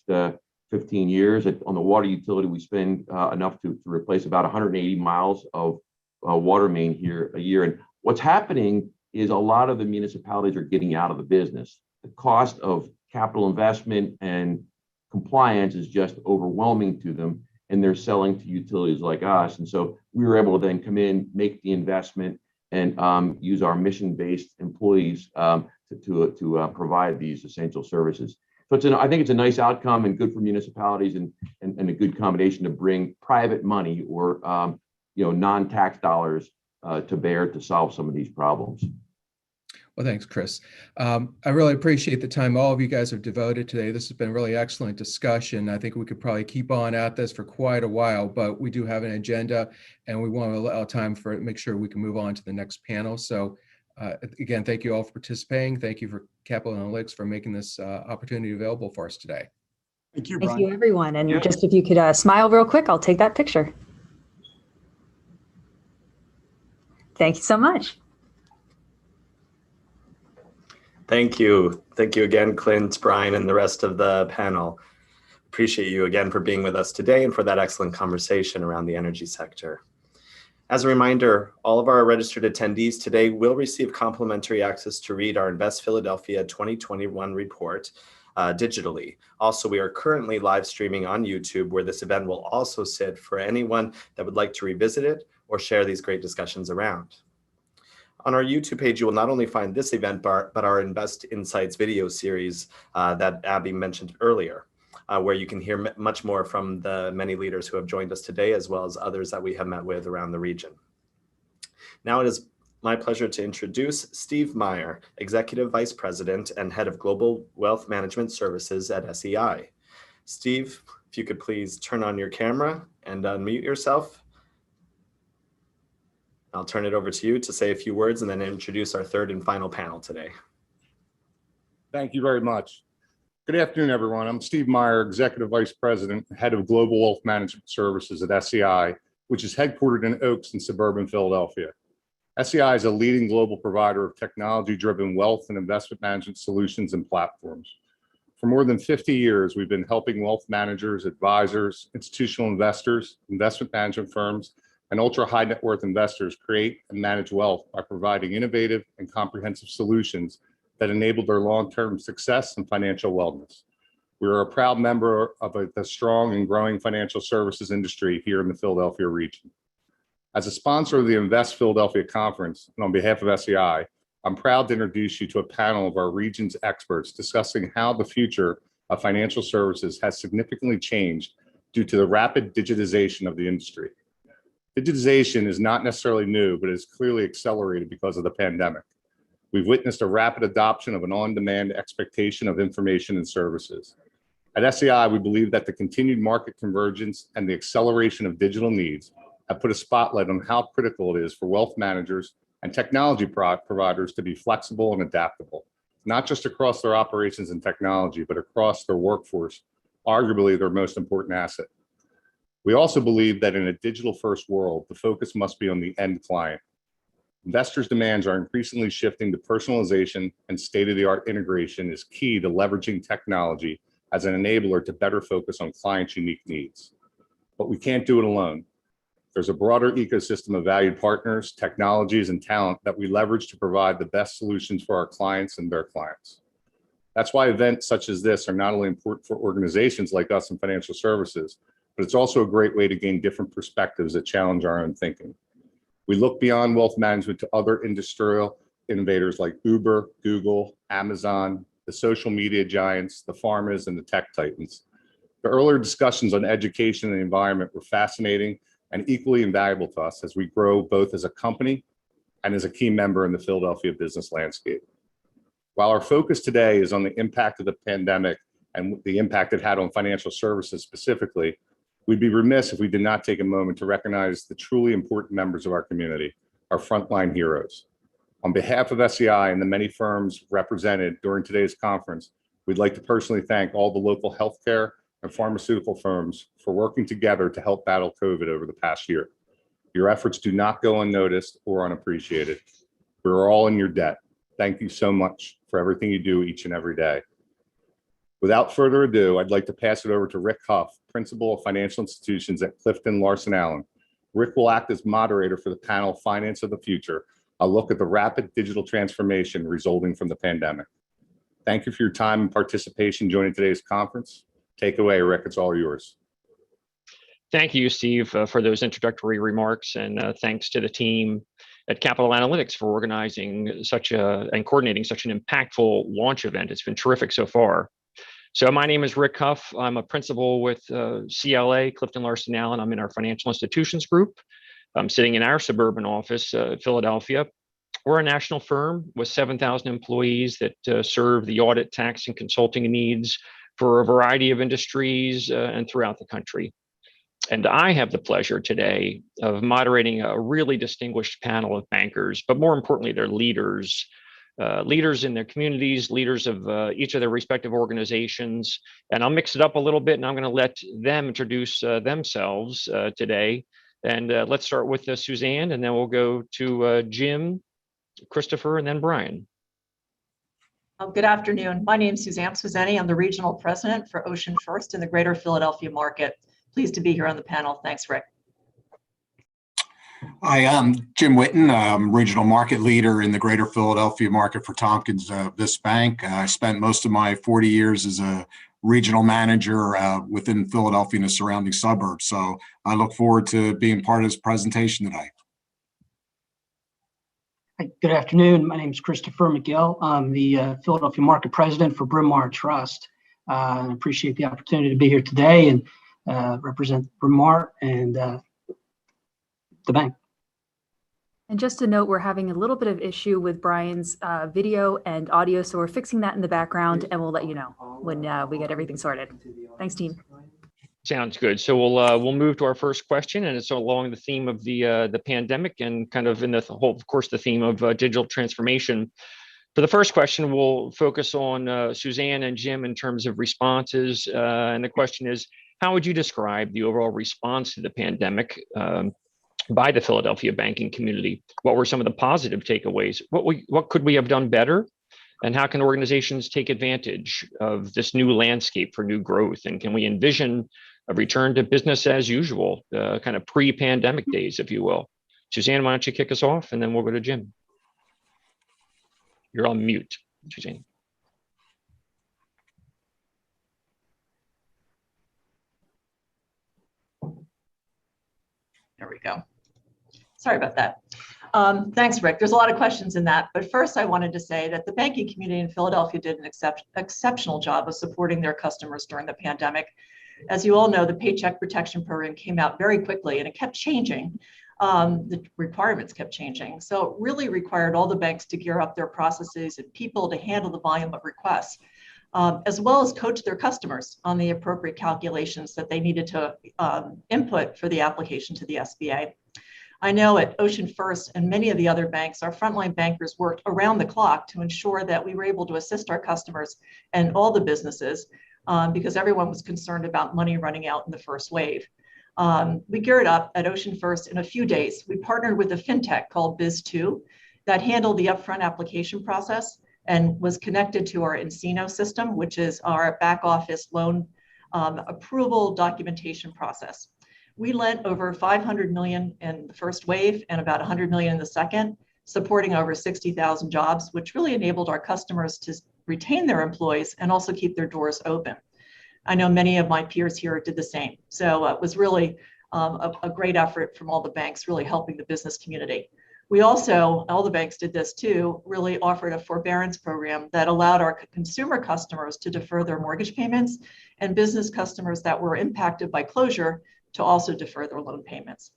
15 years. On the water utility, we spend enough to replace about 180 miles of water main here a year. And what's happening is a lot of the municipalities are getting out of the business. The cost of capital investment and compliance is just overwhelming to them, and they're selling to utilities like us. And so we were able to then come in, make the investment, and use our mission-based employees to provide these essential services. So I think it's a nice outcome and good for municipalities, and a good combination to bring private money or non-tax dollars to bear to solve some of these problems. Well, thanks, Chris. I really appreciate the time all of you guys have devoted today. This has been a really excellent discussion. I think we could probably keep on at this for quite a while, but we do have an agenda and we want to allow time for it, make sure we can move on to the next panel. So again, thank you all for participating. Thank you for Capital Analytics for making this opportunity available for us today. Thank you, Brian. Thank you, everyone. And just if you could smile real quick, I'll take that picture. Thank you so much. Thank you. Thank you again, Clint, Brian, and the rest of the panel. Appreciate you again for being with us today and for that excellent conversation around the energy sector. As a reminder, all of our registered attendees today will receive complimentary access to read our Invest Philadelphia 2021 report digitally. Also, we are currently live streaming on YouTube, where this event will also sit for anyone that would like to revisit it or share these great discussions around. On our YouTube page, you will not only find this event, but our Invest Insights video series that Abby mentioned earlier, where you can hear much more from the many leaders who have joined us today, as well as others that we have met with around the region. Now it is my pleasure to introduce Steve Meyer, Executive Vice President and Head of Global Wealth Management Services at SEI. Steve, if you could please turn on your camera and unmute yourself. I'll turn it over to you to say a few words and then introduce our third and final panel today. Thank you very much. Good afternoon, everyone. I'm Steve Meyer, Executive Vice President, Head of Global Wealth Management Services at SEI, which is headquartered in Oaks in suburban Philadelphia. SEI is a leading global provider of technology-driven wealth and investment management solutions and platforms. For more than 50 years, we've been helping wealth managers, advisors, institutional investors, investment management firms, and ultra-high net worth investors create and manage wealth by providing innovative and comprehensive solutions that enable their long-term success and financial wellness. We are a proud member of the strong and growing financial services industry here in the Philadelphia region. As a sponsor of the Invest Philadelphia Conference, and on behalf of SEI, I'm proud to introduce you to a panel of our region's experts discussing how the future of financial services has significantly changed due to the rapid digitization of the industry. Digitization is not necessarily new, but is clearly accelerated because of the pandemic. We've witnessed a rapid adoption of an on-demand expectation of information and services. At SEI, we believe that the continued market convergence and the acceleration of digital needs have put a spotlight on how critical it is for wealth managers and technology providers to be flexible and adaptable, not just across their operations and technology, but across their workforce, arguably their most important asset. We also believe that in a digital-first world, the focus must be on the end client. Investors' demands are increasingly shifting to personalization, and state-of-the-art integration is key to leveraging technology as an enabler to better focus on clients' unique needs. But we can't do it alone. There's a broader ecosystem of valued partners, technologies, and talent that we leverage to provide the best solutions for our clients and their clients. That's why events such as this are not only important for organizations like us in financial services, but it's also a great way to gain different perspectives that challenge our own thinking. We look beyond wealth management to other industrial innovators like Uber, Google, Amazon, the social media giants, the pharmas, and the tech titans. The earlier discussions on education and the environment were fascinating and equally invaluable to us as we grow both as a company and as a key member in the Philadelphia business landscape. While our focus today is on the impact of the pandemic and the impact it had on financial services specifically, we'd be remiss if we did not take a moment to recognize the truly important members of our community, our frontline heroes. On behalf of SEI and the many firms represented during today's conference, we'd like to personally thank all the local healthcare and pharmaceutical firms for working together to help battle COVID over the past year. Your efforts do not go unnoticed or unappreciated. We're all in your debt. Thank you so much for everything you do each and every day. Without further ado, I'd like to pass it over to Rick Huff, Principal of Financial Institutions at Clifton Larson Allen. Rick will act as moderator for the panel Finance of the Future, a look at the rapid digital transformation resulting from the pandemic. Thank you for your time and participation joining today's conference. Take away, Rick, it's all yours. Thank you, Steve, for those introductory remarks, and thanks to the team at Capital Analytics for organizing and coordinating such an impactful launch event. It's been terrific so far. So my name is Rick Huff. I'm a principal with CLA, Clifton Larson Allen. I'm in our financial institutions group. I'm sitting in our suburban office, Philadelphia. We're a national firm with 7,000 employees that serve the audit, tax, and consulting needs for a variety of industries and throughout the country. And I have the pleasure today of moderating a really distinguished panel of bankers, but more importantly, they're leaders, leaders in their communities, leaders of each of their respective organizations. And I'll mix it up a little bit, and I'm going to let them introduce themselves today. And let's start with Suzanne, and then we'll go to Jim, Christopher, and then Brian. Good afternoon. My name is Suzanne Suzeni. I'm the regional president for Ocean First in the greater Philadelphia market. Pleased to be here on the panel. Thanks, Rick. Hi, I'm Jim Witten. I'm regional market leader in the greater Philadelphia market for Tompkins Vis Bank. I spent most of my 40 years as a regional manager within Philadelphia and the surrounding suburbs. So I look forward to being part of this presentation today. Hi, good afternoon. My name is Christopher McGill. I'm the Philadelphia market president for Bryn Mawr Trust. I appreciate the opportunity to be here today and represent Bryn Mawr and the bank. And just a note, we're having a little bit of issue with Brian's video and audio, so we're fixing that in the background, and we'll let you know when we get everything sorted. Thanks, team. Sounds good. So we'll move to our first question, and it's along the theme of the pandemic and kind of in the whole, of course, the theme of digital transformation. For the first question, we'll focus on Suzanne and Jim in terms of responses, and the question is, how would you describe the overall response to the pandemic by the Philadelphia banking community? What were some of the positive takeaways? What could we have done better? And how can organizations take advantage of this new landscape for new growth? And can we envision a return to business as usual, kind of pre-pandemic days, if you will? Suzanne, why don't you kick us off, and then we'll go to Jim. You're on mute, Suzanne. There we go. Sorry about that. Thanks, Rick. There's a lot of questions in that. But first, I wanted to say that the banking community in Philadelphia did an exceptional job of supporting their customers during the pandemic. As you all know, the Paycheck Protection Program came out very quickly, and it kept changing. The requirements kept changing. So it really required all the banks to gear up their processes and people to handle the volume of requests, as well as coach their customers on the appropriate calculations that they needed to input for the application to the SBA. I know at Ocean First and many of the other banks, our frontline bankers worked around the clock to ensure that we were able to assist our customers and all the businesses because everyone was concerned about money running out in the first wave. We geared up at Ocean First in a few days. We partnered with a fintech called Biz2 that handled the upfront application process and was connected to our nCino system, which is our back office loan approval documentation process. We lent over $500 million in the first wave and about $100 million in the second, supporting over 60,000 jobs, which really enabled our customers to retain their employees and also keep their doors open. I know many of my peers here did the same. So it was really a great effort from all the banks, really helping the business community. We also, all the banks did this too, really offered a forbearance program that allowed our consumer customers to defer their mortgage payments and business customers that were impacted by closure to also defer their loan payments.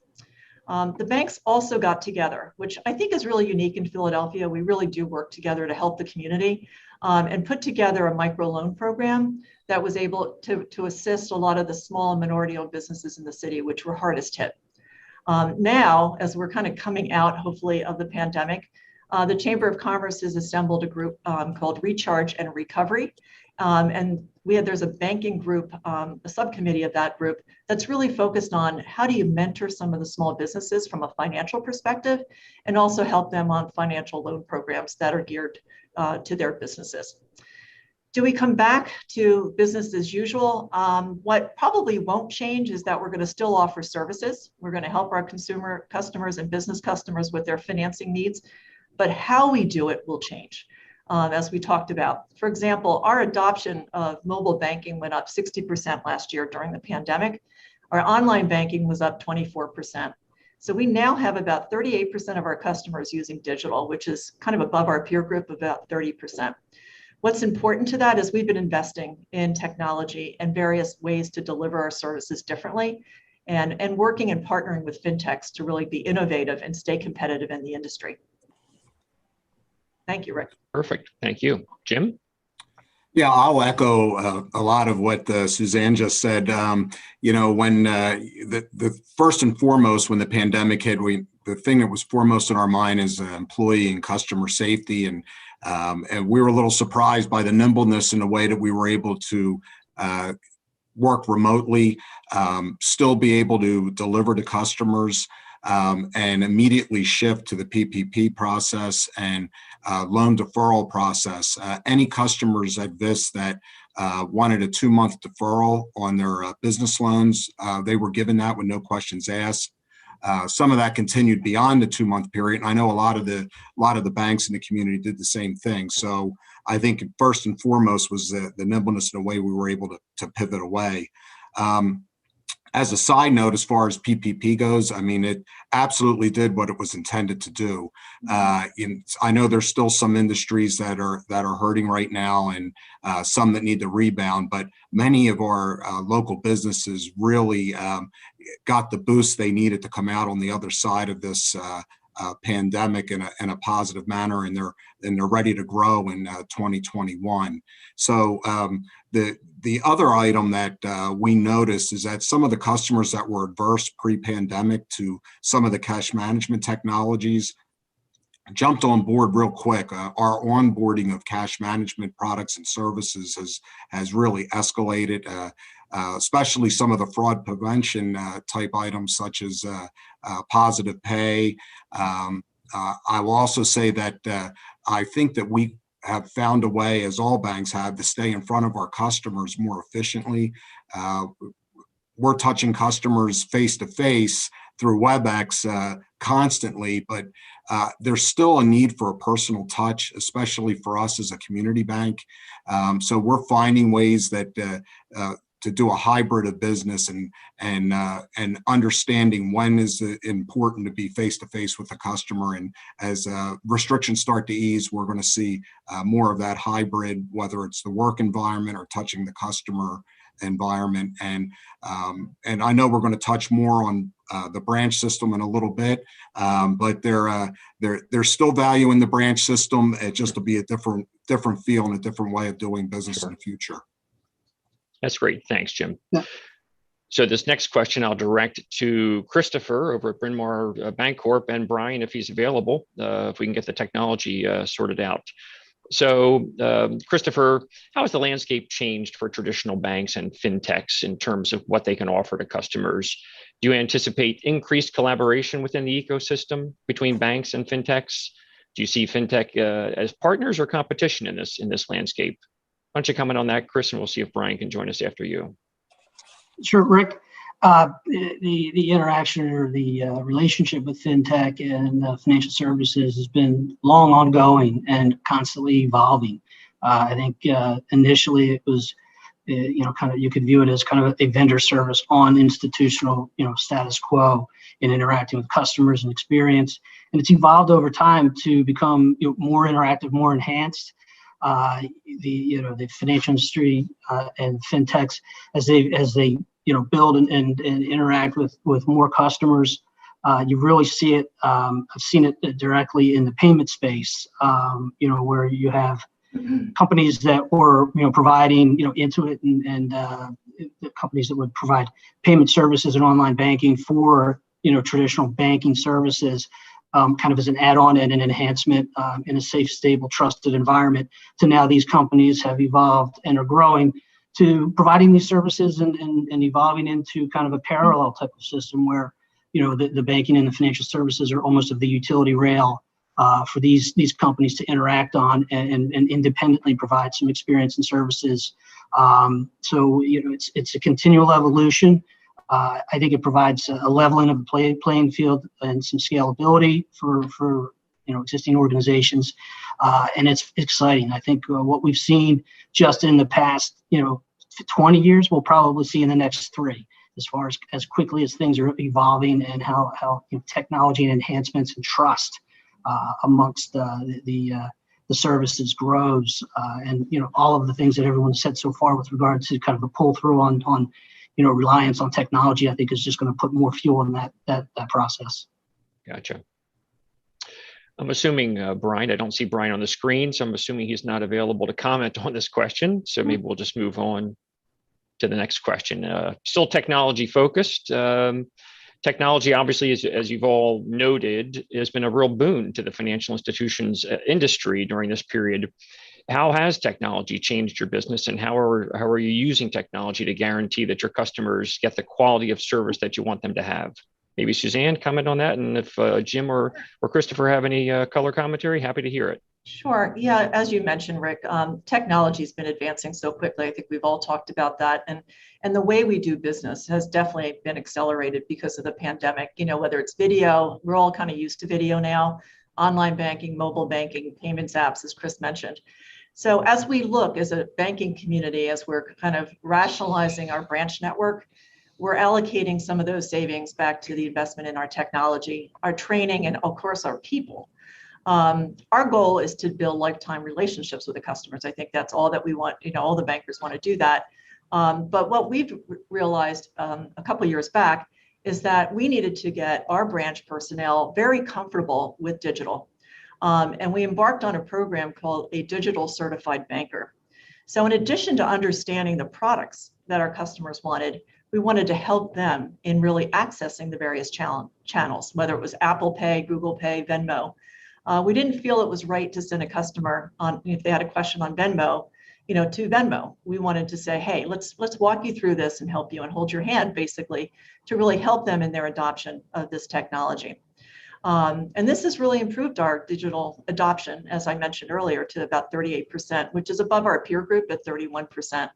The banks also got together, which I think is really unique in Philadelphia. We really do work together to help the community and put together a microloan program that was able to assist a lot of the small and minority-owned businesses in the city, which were hardest hit. Now, as we're kind of coming out, hopefully, of the pandemic, the Chamber of Commerce has assembled a group called Recharge and Recovery. And there's a banking group, a subcommittee of that group that's really focused on how do you mentor some of the small businesses from a financial perspective and also help them on financial loan programs that are geared to their businesses. Do we come back to business as usual? What probably won't change is that we're going to still offer services. We're going to help our consumer customers and business customers with their financing needs, but how we do it will change. As we talked about. For example, our adoption of mobile banking went up 60% last year during the pandemic. Our online banking was up 24%. So we now have about 38% of our customers using digital, which is kind of above our peer group, about 30%. What's important to that is we've been investing in technology and various ways to deliver our services differently and working and partnering with fintechs to really be innovative and stay competitive in the industry. Thank you, Rick. Perfect. Thank you. Jim? Yeah, I'll echo a lot of what Suzanne just said. You know, when the first and foremost, when the pandemic hit, the thing that was foremost in our mind is employee and customer safety, and we were a little surprised by the nimbleness in the way that we were able to work remotely, still be able to deliver to customers, and immediately shift to the PPP process and loan deferral process. Any customers at VIS that wanted a 2-month deferral on their business loans, they were given that with no questions asked. Some of that continued beyond the 2-month period, and I know a lot of the banks in the community did the same thing. So I think first and foremost was the nimbleness in the way we were able to pivot away. As a side note, as far as PPP goes, I mean, it absolutely did what it was intended to do. I know there's still some industries that are hurting right now, and some that need to rebound, but many of our local businesses really got the boost they needed to come out on the other side of this pandemic in a positive manner, and they're ready to grow in 2021. So the other item that we noticed is that some of the customers that were adverse pre-pandemic to some of the cash management technologies jumped on board real quick. Our onboarding of cash management products and services has really escalated, especially some of the fraud prevention type items such as positive pay. I will also say that I think that we have found a way, as all banks have, to stay in front of our customers more efficiently. We're touching customers face to face through WebEx constantly, but there's still a need for a personal touch, especially for us as a community bank. So we're finding ways that to do a hybrid of business and understanding when is it important to be face to face with the customer. And as restrictions start to ease, we're going to see more of that hybrid, whether it's the work environment or touching the customer environment. And I know we're going to touch more on the branch system in a little bit, but there's still value in the branch system. It just will be a different feel and a different way of doing business in the future. That's great. Thanks, Jim. Yeah. So this next question I'll direct to Christopher over at Bryn Mawr Bancorp, and Brian, if he's available, if we can get the technology sorted out. So Christopher, how has the landscape changed for traditional banks and fintechs in terms of what they can offer to customers? Do you anticipate increased collaboration within the ecosystem between banks and fintechs? Do you see fintech as partners or competition in this landscape? Why don't you comment on that, Chris, and we'll see if Brian can join us after you. Sure, Rick. The interaction or the relationship with fintech and financial services has been long ongoing and constantly evolving. I think initially it was, kind of, you could view it as kind of a vendor service on institutional, status quo in interacting with customers and experience. And it's evolved over time to become more interactive, more enhanced. The financial industry and fintechs as they build and interact with more customers. You really see it. I've seen it directly in the payment space. Where you have companies that were providing Intuit and the companies that would provide payment services and online banking for traditional banking services. Kind of as an add-on and an enhancement in a safe, stable, trusted environment, to now these companies have evolved and are growing to providing these services and evolving into kind of a parallel type of system where, the banking and the financial services are almost of the utility rail for these companies to interact on and independently provide some experience and services. So it's a continual evolution. I think it provides a leveling of the playing field and some scalability for existing organizations, and it's exciting. I think what we've seen just in the past 20 years, we'll probably see in the next 3, as far as quickly as things are evolving and how technology and enhancements and trust amongst the services grows, and all of the things that everyone said so far with regard to kind of the pull through on reliance on technology, I think is just going to put more fuel in that process. Gotcha. I'm assuming Brian, I don't see Brian on the screen, so I'm assuming he's not available to comment on this question. So maybe we'll just move on to the next question. Still technology focused. Technology, obviously, as you've all noted, has been a real boon to the financial institutions industry during this period. How has technology changed your business, and how are you using technology to guarantee that your customers get the quality of service that you want them to have? Maybe Suzanne, comment on that, and if Jim or Christopher have any color commentary, happy to hear it. Sure. Yeah, as you mentioned, Rick, technology has been advancing so quickly. I think we've all talked about that. And the way we do business has definitely been accelerated because of the pandemic. You know, whether it's video, we're all kind of used to video now, online banking, mobile banking, payments apps, as Chris mentioned. So as we look as a banking community, as we're kind of rationalizing our branch network, we're allocating some of those savings back to the investment in our technology, our training, and of course, our people. Our goal is to build lifetime relationships with the customers. I think that's all that we want. You know, all the bankers want to do that. But what we've realized a couple of years back is that we needed to get our branch personnel very comfortable with digital. And we embarked on a program called a Digital Certified Banker. So in addition to understanding the products that our customers wanted, we wanted to help them in really accessing the various channels, whether it was Apple Pay, Google Pay, Venmo. We didn't feel it was right to send a customer on, if they had a question on Venmo, you know, to Venmo. We wanted to say, hey, let's walk you through this and help you and hold your hand, basically, to really help them in their adoption of this technology. And this has really improved our digital adoption, as I mentioned earlier, to about 38%, which is above our peer group at 31%.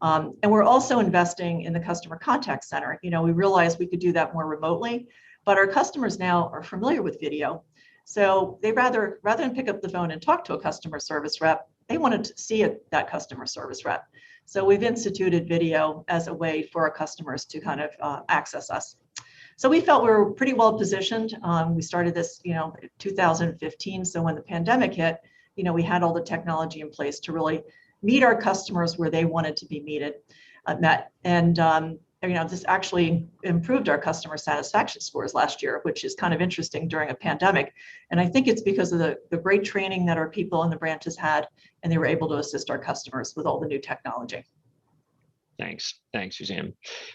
And we're also investing in the customer contact center. You know, we realized we could do that more remotely, but our customers now are familiar with video. So they rather than pick up the phone and talk to a customer service rep, they wanted to see that customer service rep. So we've instituted video as a way for our customers to kind of access us. So we felt we were pretty well positioned. We started this, you know, 2015. So when the pandemic hit, you know, we had all the technology in place to really meet our customers where they wanted to be met. And you know, this actually improved our customer satisfaction scores last year, which is kind of interesting during a pandemic. And I think it's because of the great training that our people in the branches had, and they were able to assist our customers with all the new technology. Thanks, Suzanne.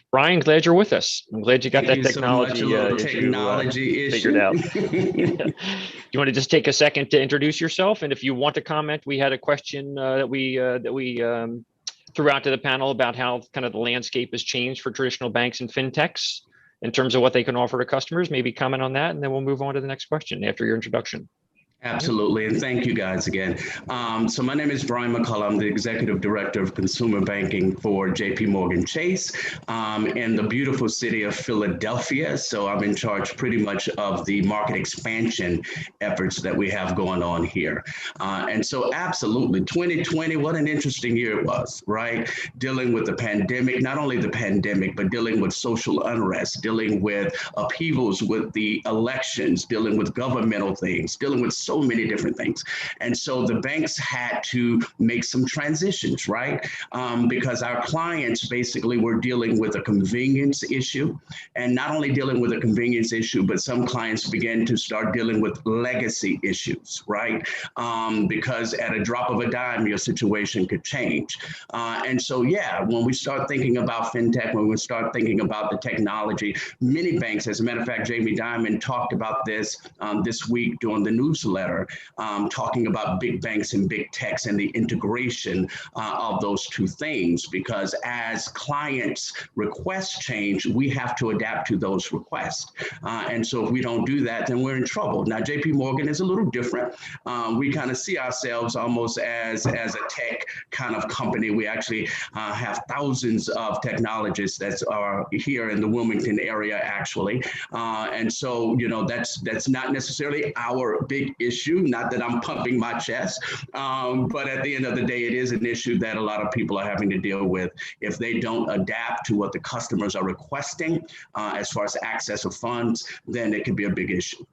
Brian, glad you're with us. I'm glad you got that technology issue figured out. You want to just take a second to introduce yourself, and if you want to comment, we had a question that we threw out to the panel about how kind of the landscape has changed for traditional banks and fintechs in terms of what they can offer to customers. Maybe comment on that, and then we'll move on to the next question after your introduction. Absolutely, and thank you guys again. So my name is Brian McCullough. I'm the Executive Director of Consumer Banking for JP Morgan Chase in the beautiful city of Philadelphia. So I'm in charge pretty much of the market expansion efforts that we have going on here. And so absolutely, 2020, what an interesting year it was, right? Dealing with the pandemic, not only the pandemic, but dealing with social unrest, dealing with upheavals with the elections, dealing with governmental things, dealing with so many different things. And so the banks had to make some transitions, right? Because our clients basically were dealing with a convenience issue, and not only dealing with a convenience issue, but some clients began to start dealing with legacy issues, right? Because at a drop of a dime, your situation could change. And so, yeah, when we start thinking about fintech, when we start thinking about the technology, many banks, as a matter of fact, Jamie Dimon talked about this this week during the newsletter, talking about big banks and big techs and the integration of those two things, because as clients' requests change, we have to adapt to those requests. And so if we don't do that, then we're in trouble. Now, JP Morgan is a little different. We kind of see ourselves almost as a tech kind of company. We actually have thousands of technologists that are here in the Wilmington area, actually. And so, you know, that's not necessarily our big issue. Not that I'm pumping my chest, but at the end of the day, it is an issue that a lot of people are having to deal with. If they don't adapt to what the customers are requesting as far as access of funds, then it could be a big issue.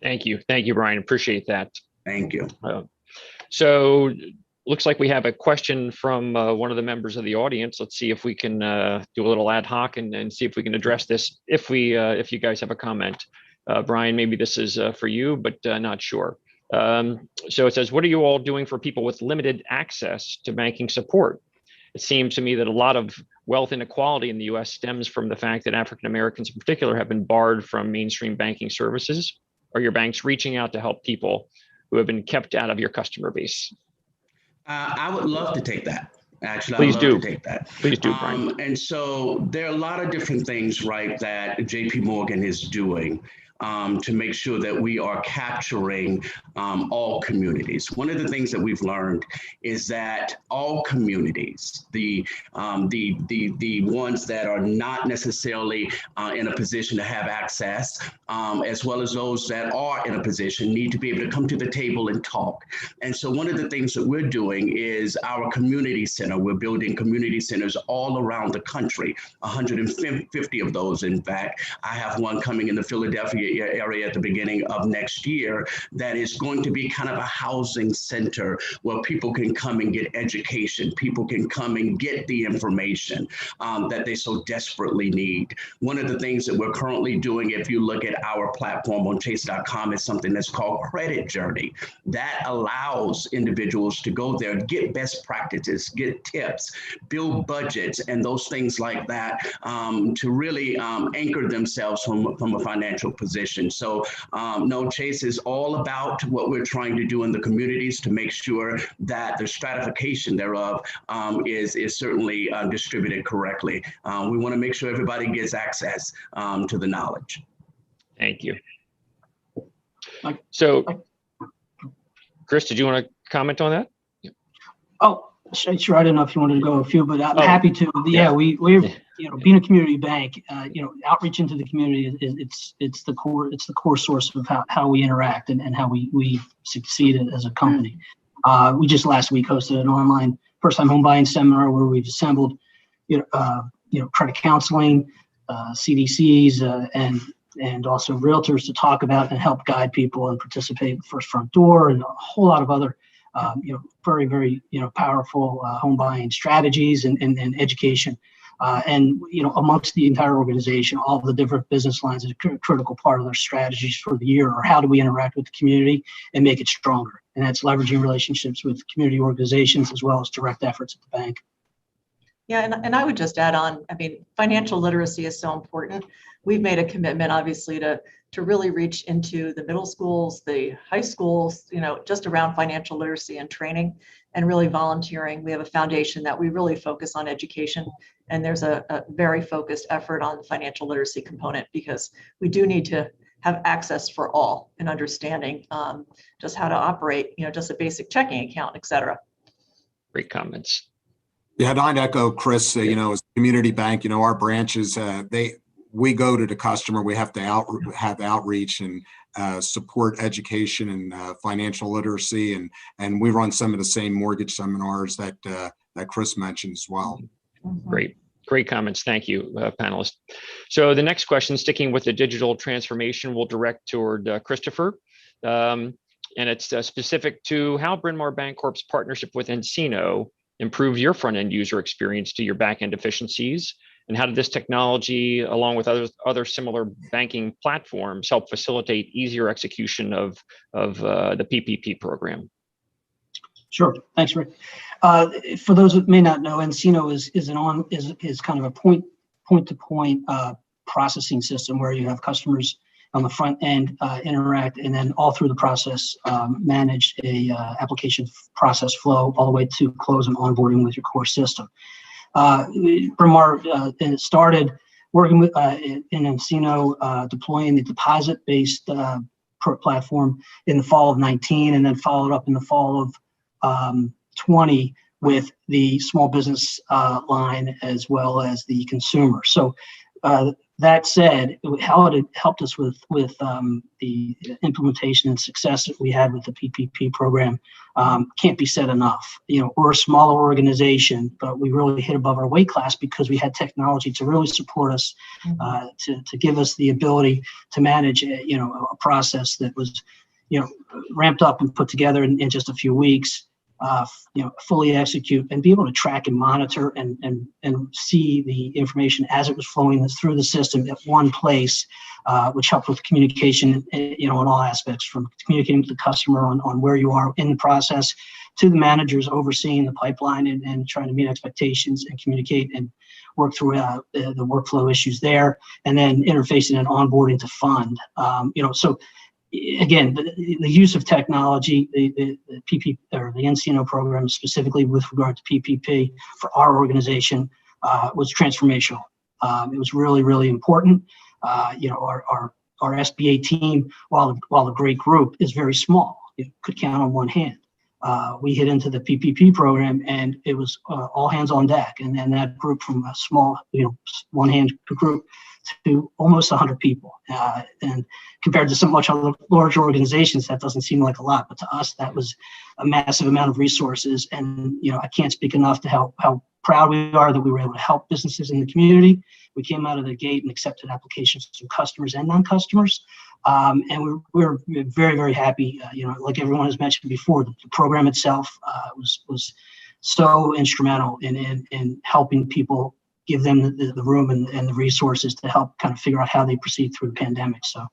Thank you, Brian. Appreciate that. Thank you. So looks like we have a question from one of the members of the audience. Let's see if we can do a little ad hoc and see if we can address this if you guys have a comment. Brian, maybe this is for you, but not sure. So it says, what are you all doing for people with limited access to banking support? It seems to me that a lot of wealth inequality in the US stems from the fact that African Americans in particular have been barred from mainstream banking services. Are your banks reaching out to help people who have been kept out of your customer base? I would love to take that. Actually, Please I'd love do. to take that. Please do, Brian. And so there are a lot of different things, right, that JP Morgan is doing to make sure that we are capturing all communities. One of the things that we've learned is that all communities, the ones that are not necessarily in a position to have access, as well as those that are in a position, need to be able to come to the table and talk. And so one of the things that we're doing is our community center. We're building community centers all around the country, 150 of those, in fact. I have one coming in the Philadelphia area at the beginning of next year that is going to be kind of a housing center where people can come and get education. People can come and get the information that they so desperately need. One of the things that we're currently doing, if you look at our platform on chase.com, is something that's called Credit Journey. That allows individuals to go there, get best practices, get tips, build budgets, and those things like that to really anchor themselves from a financial position. So no, Chase is all about what we're trying to do in the communities to make sure that the stratification thereof is certainly distributed correctly. We want to make sure everybody gets access to the knowledge. Thank you. So, Chris, did you want to comment on that? Oh, sure. I didn't know if you wanted to go a few, but I'm happy to. Yeah, we're being a community bank. Outreach into the community it's the core source of how we interact and how we succeed as a company. We just last week hosted an online first-time home buying seminar where we've assembled credit counseling, CDCs, and also realtors to talk about and help guide people and participate in First Front Door and a whole lot of other very, very powerful home buying strategies and education. And amongst the entire organization, all of the different business lines is a critical part of their strategies for the year, or how do we interact with the community and make it stronger? And that's leveraging relationships with community organizations as well as direct efforts at the bank. Yeah, and I would just add on, financial literacy is so important. We've made a commitment, obviously, to really reach into the middle schools, the high schools, just around financial literacy and training and really volunteering. We have a foundation that we really focus on education, and there's a very focused effort on the financial literacy component because we do need to have access for all and understanding just how to operate, just a basic checking account, et cetera. Great comments. Yeah, and I'd echo Chris, as a community bank, our branches, we go to the customer, we have to have outreach and support education and financial literacy. And we run some of the same mortgage seminars that Chris mentioned as well. Great comments. Thank you, panelists. So the next question, sticking with the digital transformation, we'll direct toward Christopher. And it's specific to how Bryn Mawr Bancorp's partnership with nCino improved your front-end user experience to your back-end efficiencies, and how did this technology, along with other similar banking platforms, help facilitate easier execution of the PPP program? Sure, thanks, Rick. For those that may not know, nCino is kind of a point-to-point processing system where you have customers on the front end interact, and then all through the process manage a application process flow all the way to close and onboarding with your core system. Bryn Mawr started working with in nCino, deploying the deposit-based platform in the fall of 19, and then followed up in the fall of 20 with the small business line as well as the consumer. So that said, how it helped us with the implementation and success that we had with the PPP program can't be said enough. We're a smaller organization, but we really hit above our weight class because we had technology to really support us, to give us the ability to manage a process that was ramped up and put together in just a few weeks. fully execute and be able to track and monitor and see the information as it was flowing through the system at one place, which helped with communication, in all aspects, from communicating to the customer on where you are in the process, to the managers overseeing the pipeline and trying to meet expectations and communicate and work through the workflow issues there, and then interfacing and onboarding to fund. So again, the use of technology, the PP or the NCNO program specifically with regard to PPP for our organization was transformational. It was really, really important. Our SBA team, while a great group, is very small. You could count on one hand. We hit into the PPP program, and it was all hands on deck. And then that group, from a small, one hand group to almost 100 people. And compared to so much other large organizations, that doesn't seem like a lot, but to us, that was a massive amount of resources. And, I can't speak enough to how proud we are that we were able to help businesses in the community. We came out of the gate and accepted applications from customers and non-customers. And we're very, very happy. Like everyone has mentioned before, the program itself was so instrumental in helping people, give them the room and the resources to help kind of figure out how they proceed through the pandemic. So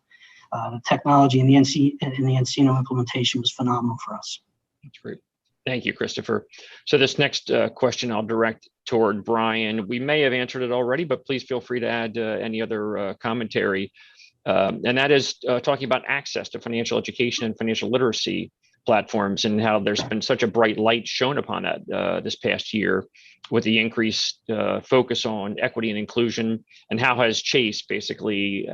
the technology and the NCNO implementation was phenomenal for us. That's great. Thank you, Christopher. So this next question I'll direct toward Brian. We may have answered it already, but please feel free to add any other commentary. And that is talking about access to financial education and financial literacy platforms, and how there's been such a bright light shown upon that this past year with the increased focus on equity and inclusion, and how has Chase basically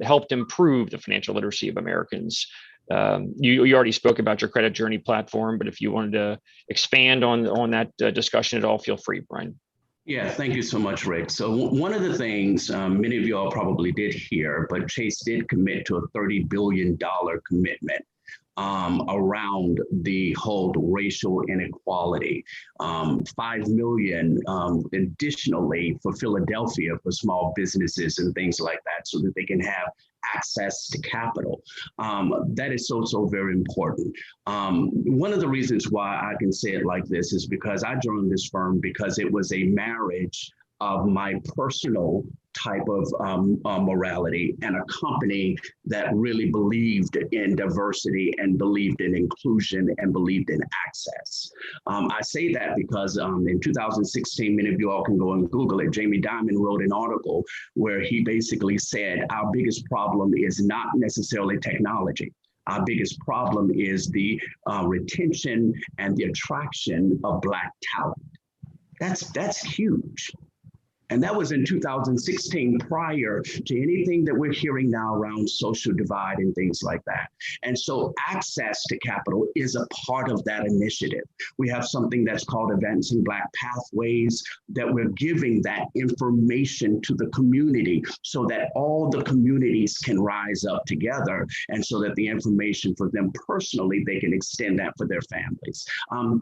helped improve the financial literacy of Americans. You already spoke about your credit journey platform, but if you wanted to expand on that discussion at all, feel free, Brian. Yeah, thank you so much, Rick. So one of the things many of you all probably did hear, but Chase did commit to a $30 billion commitment around the whole racial inequality. 5 million additionally for Philadelphia for small businesses and things like that, so that they can have access to capital. That is so very important. One of the reasons why I can say it like this is because I joined this firm because it was a marriage of my personal type of morality and a company that really believed in diversity and believed in inclusion and believed in access. I say that because in 2016, many of you all can go and Google it, Jamie Dimon wrote an article where he basically said, our biggest problem is not necessarily technology. Our biggest problem is the retention and the attraction of Black talent. That's huge. And that was in 2016, prior to anything that we're hearing now around social divide and things like that. And so access to capital is a part of that initiative. We have something that's called Advancing Black Pathways, that we're giving that information to the community so that all the communities can rise up together, and so that the information for them personally, they can extend that for their families.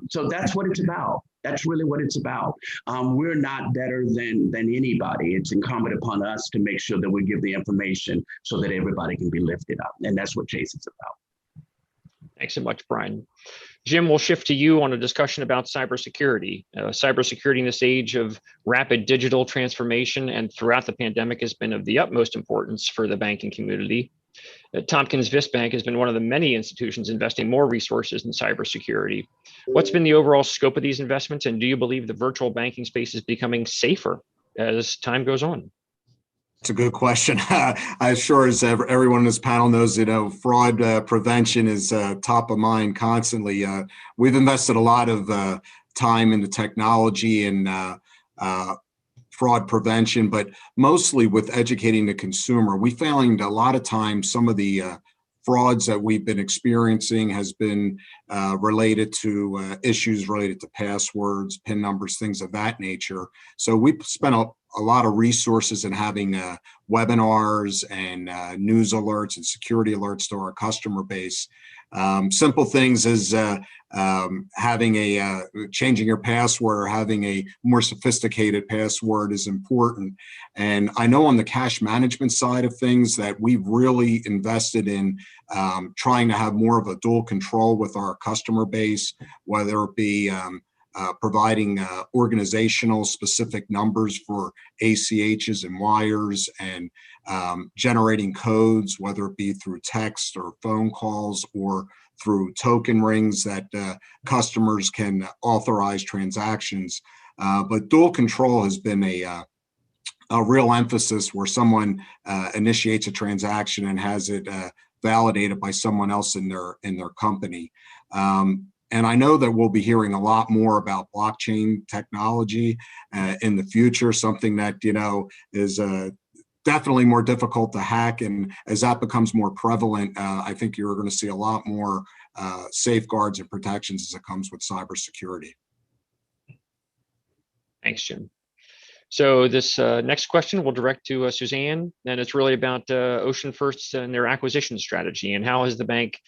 So that's what it's about. That's really what it's about. We're not better than anybody. It's incumbent upon us to make sure that we give the information so that everybody can be lifted up. And that's what Chase is about. Thanks so much, Brian. Jim, we'll shift to you on a discussion about cybersecurity. Cybersecurity in this age of rapid digital transformation and throughout the pandemic has been of the utmost importance for the banking community. Tompkins Vist Bank has been one of the many institutions investing more resources in cybersecurity. What's been the overall scope of these investments, and do you believe the virtual banking space is becoming safer as time goes on? It's a good question. As sure as everyone in this panel knows, fraud prevention is top of mind constantly. We've invested a lot of time into technology and fraud prevention, but mostly with educating the consumer. We found a lot of times some of the frauds that we've been experiencing has been related to issues related to passwords, PIN numbers, things of that nature. So we spent a lot of resources in having webinars and news alerts and security alerts to our customer base Simple things as changing your password or having a more sophisticated password is important. And I know on the cash management side of things that we've really invested in trying to have more of a dual control with our customer base, whether it be providing organizational specific numbers for ACHs and wires, and generating codes, whether it be through text or phone calls or through token rings that customers can authorize transactions. But dual control has been a real emphasis, where someone initiates a transaction and has it validated by someone else in their company. And I know that we'll be hearing a lot more about blockchain technology in the future, something that, is definitely more difficult to hack. And as that becomes more prevalent, I think you're going to see a lot more safeguards and protections as it comes with cybersecurity. Thanks, Jim. So this next question we'll direct to Suzanne, and it's really about OceanFirst and their acquisition strategy, and how is the bank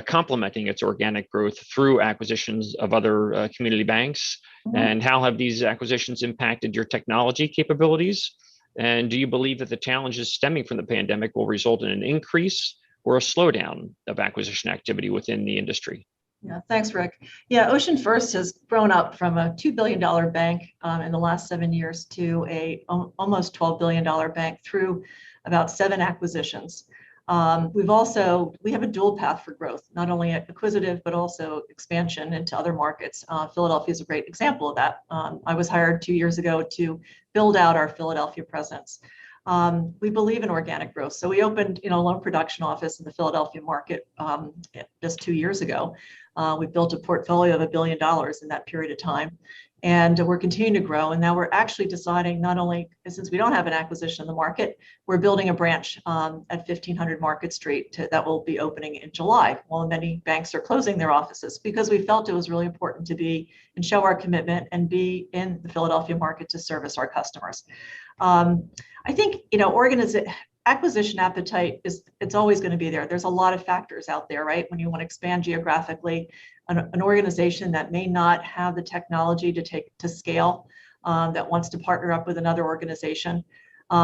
complementing its organic growth through acquisitions of other community banks, and how have these acquisitions impacted your technology capabilities? And do you believe that the challenges stemming from the pandemic will result in an increase or a slowdown of acquisition activity within the industry? Yeah, thanks, Rick. Yeah, OceanFirst has grown up from a $2 billion bank in the last 7 years to a almost $12 billion bank through about 7 acquisitions. We have a dual path for growth, not only acquisitive, but also expansion into other markets. Philadelphia is a great example of that. I was hired 2 years ago to build out our Philadelphia presence. We believe in organic growth. So we opened, a loan production office in the Philadelphia market just 2 years ago. We built a portfolio of $1 billion in that period of time. And we're continuing to grow. And now we're actually deciding, not only, since we don't have an acquisition in the market, we're building a branch at 1500 Market Street that will be opening in July. Well, many banks are closing their offices, because we felt it was really important to be and show our commitment and be in the Philadelphia market to service our customers. I think, acquisition appetite it's always going to be there. There's a lot of factors out there, right? When you want to expand geographically, an organization that may not have the technology to scale, that wants to partner up with another organization.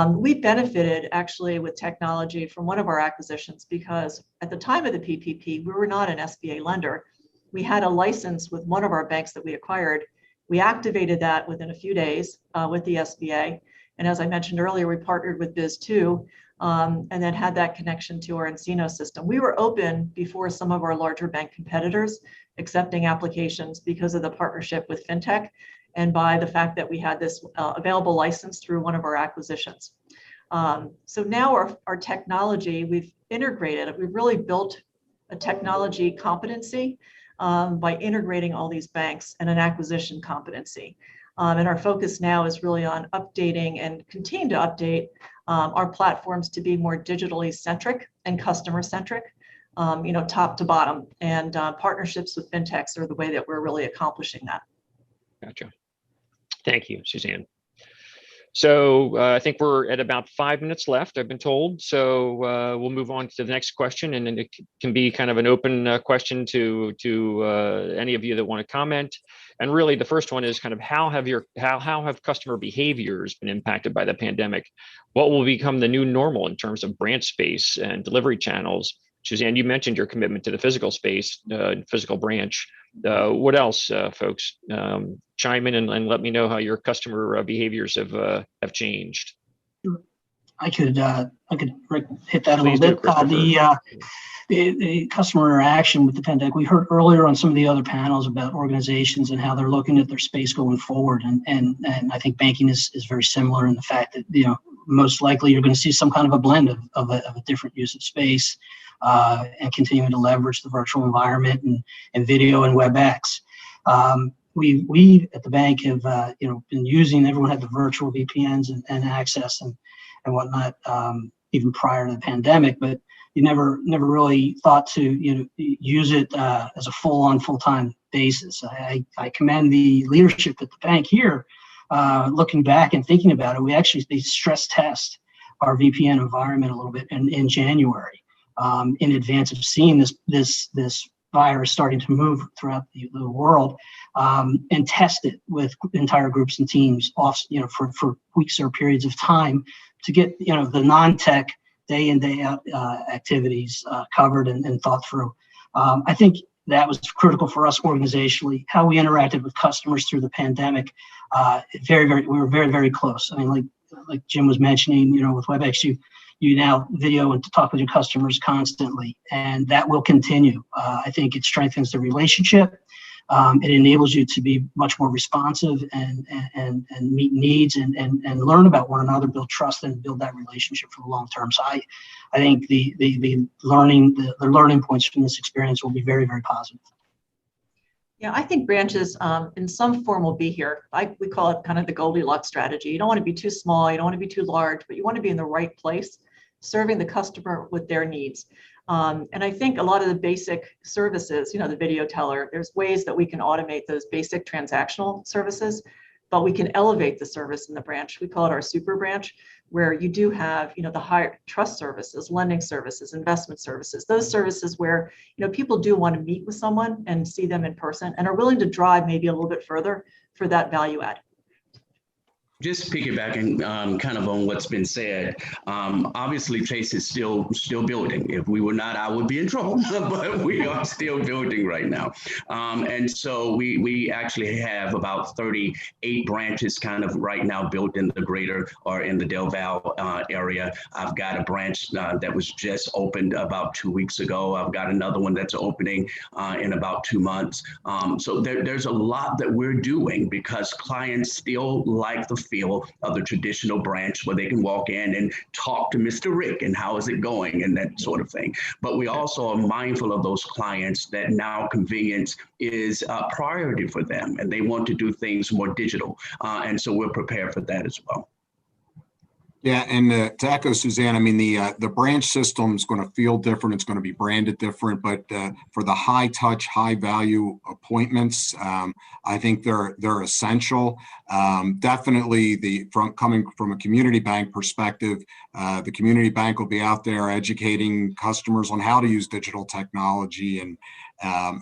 We benefited actually with technology from one of our acquisitions, because at the time of the PPP, we were not an SBA lender. We had a license with one of our banks that we acquired. We activated that within a few days with the SBA. And as I mentioned earlier, we partnered with Biz2 and then had that connection to our nCino system. We were open before some of our larger bank competitors accepting applications because of the partnership with FinTech and by the fact that we had this available license through one of our acquisitions. So now our technology, we've integrated, we've really built a technology competency by integrating all these banks and an acquisition competency. And our focus now is really on updating and continue to update our platforms to be more digitally centric and customer centric, top to bottom. And partnerships with fintechs are the way that we're really accomplishing that. Gotcha. Thank you, Suzanne. So I think we're at about 5 minutes left, I've been told. So we'll move on to the next question, and then it can be kind of an open question to any of you that want to comment. And really, the first one is kind of how have customer behaviors been impacted by the pandemic? What will become the new normal in terms of branch space and delivery channels? Suzanne, you mentioned your commitment to the physical space, physical branch. What else, folks? Chime in and let me know how your customer behaviors have changed. I could hit that a little bit. The customer interaction with the pandemic. We heard earlier on some of the other panels about organizations and how they're looking at their space going forward, and I think banking is very similar in the fact that most likely you're going to see some kind of a blend of a different use of space, and continuing to leverage the virtual environment and video and WebEx. We at the bank have been using. Everyone had the virtual VPNs and access and whatnot even prior to the pandemic, but you never really thought to use it as a full-time basis. I commend the leadership at the bank here. Looking back and thinking about it, they stress test our VPN environment a little bit in January. in advance of seeing this virus starting to move throughout the world, and test it with entire groups and teams off, for weeks or periods of time to get, the non-tech day in, day out activities covered and thought through. I think that was critical for us organizationally. How we interacted with customers through the pandemic, we were very, very close. I mean, like Jim was mentioning, with WebEx, you now video and talk with your customers constantly, and that will continue. I think it strengthens the relationship. It enables you to be much more responsive and meet needs and learn about one another, build trust, and build that relationship for the long term. So I think the learning points from this experience will be very, very positive. Yeah, I think branches in some form will be here. We call it kind of the Goldilocks strategy. You don't want to be too small, you don't want to be too large, but you want to be in the right place, serving the customer with their needs. And I think a lot of the basic services, the video teller, there's ways that we can automate those basic transactional services, but we can elevate the service in the branch. We call it our super branch, where you do have, the higher trust services, lending services, investment services, those services where, people do want to meet with someone and see them in person and are willing to drive maybe a little bit further for that value add. Just piggybacking kind of on what's been said, obviously Chase is still building. If we were not, I would be in trouble, but we are still building right now. And so we actually have about 38 branches kind of right now built in the greater or in the Del Val area. I've got a branch that was just opened about 2 weeks ago. I've got another one that's opening in about 2 months. So there's a lot that we're doing because clients still like the feel of the traditional branch where they can walk in and talk to Mr. Rick and how is it going and that sort of thing. But we also are mindful of those clients that now convenience is a priority for them and they want to do things more digital. And so we're prepared for that as well. Yeah, and to echo Suzanne, I mean, the branch system is going to feel different. It's going to be branded different, but for the high touch, high value appointments, I think they're essential. Definitely coming from a community bank perspective, the community bank will be out there educating customers on how to use digital technology, and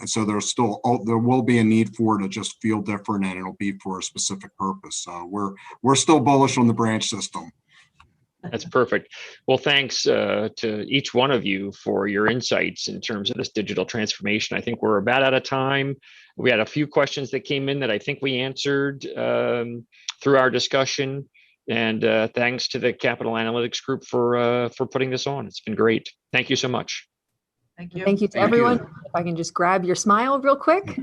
so there will be a need for it to just feel different, and it'll be for a specific purpose. So we're still bullish on the branch system. That's perfect. Well, thanks to each one of you for your insights in terms of this digital transformation. I think we're about out of time. We had a few questions that came in that I think we answered through our discussion. And thanks to the Capital Analytics Group for putting this on. It's been great. Thank you so much. Thank you. Thank you to everyone. If I can just grab your smile real quick.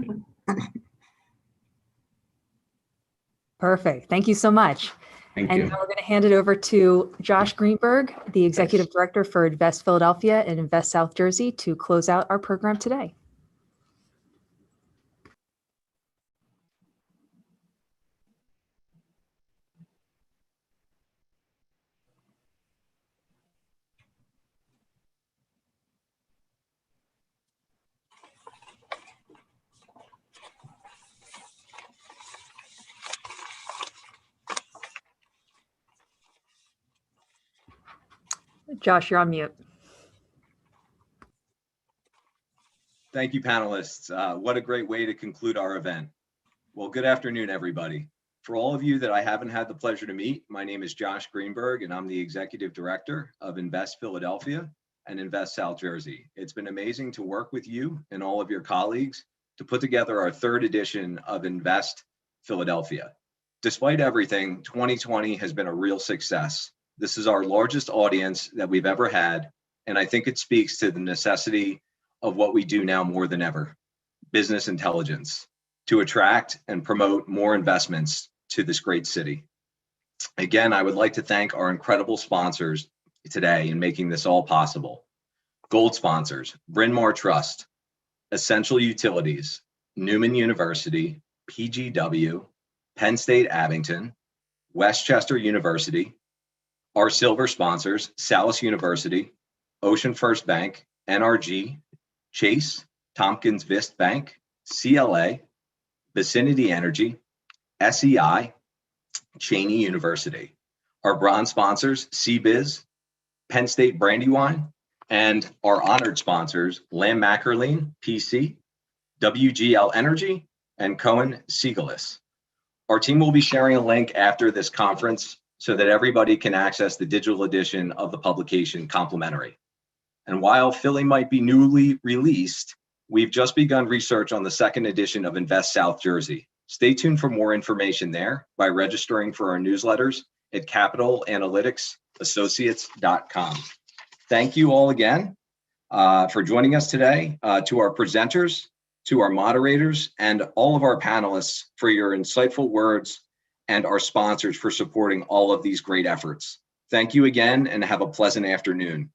Perfect. Thank you so much. Thank and you. now we're going to hand it over to Josh Greenberg, the Executive Director for Invest Philadelphia and Invest South Jersey, to close out our program today. Josh, you're on mute. Thank you, panelists. What a great way to conclude our event. Well, good afternoon, everybody. For all of you that I haven't had the pleasure to meet, my name is Josh Greenberg, and I'm the Executive Director of Invest Philadelphia and Invest South Jersey. It's been amazing to work with you and all of your colleagues to put together our third edition of Invest Philadelphia. Despite everything, 2020 has been a real success. This is our largest audience that we've ever had, and I think it speaks to the necessity of what we do now more than ever, business intelligence, to attract and promote more investments to this great city. Again, I would like to thank our incredible sponsors today in making this all possible. Gold sponsors, Bryn Mawr Trust, Essential Utilities, Newman University, PGW, Penn State Abington, Westchester University. Our silver sponsors, Salus University, Ocean First Bank, NRG, Chase, Tompkins Vist Bank, CLA, Vicinity Energy, SEI, Cheney University. Our bronze sponsors, CBiz, Penn State Brandywine, and our honored sponsors, Lamb Mackerline, PC, WGL Energy, and Cohen Siegelis. Our team will be sharing a link after this conference so that everybody can access the digital edition of the publication complimentary. And while Philly might be newly released, we've just begun research on the second edition of Invest South Jersey. Stay tuned for more information there by registering for our newsletters at capitalanalyticsassociates.com. Thank you all again for joining us today, to our presenters, to our moderators, and all of our panelists for your insightful words, and our sponsors for supporting all of these great efforts. Thank you again, and have a pleasant afternoon.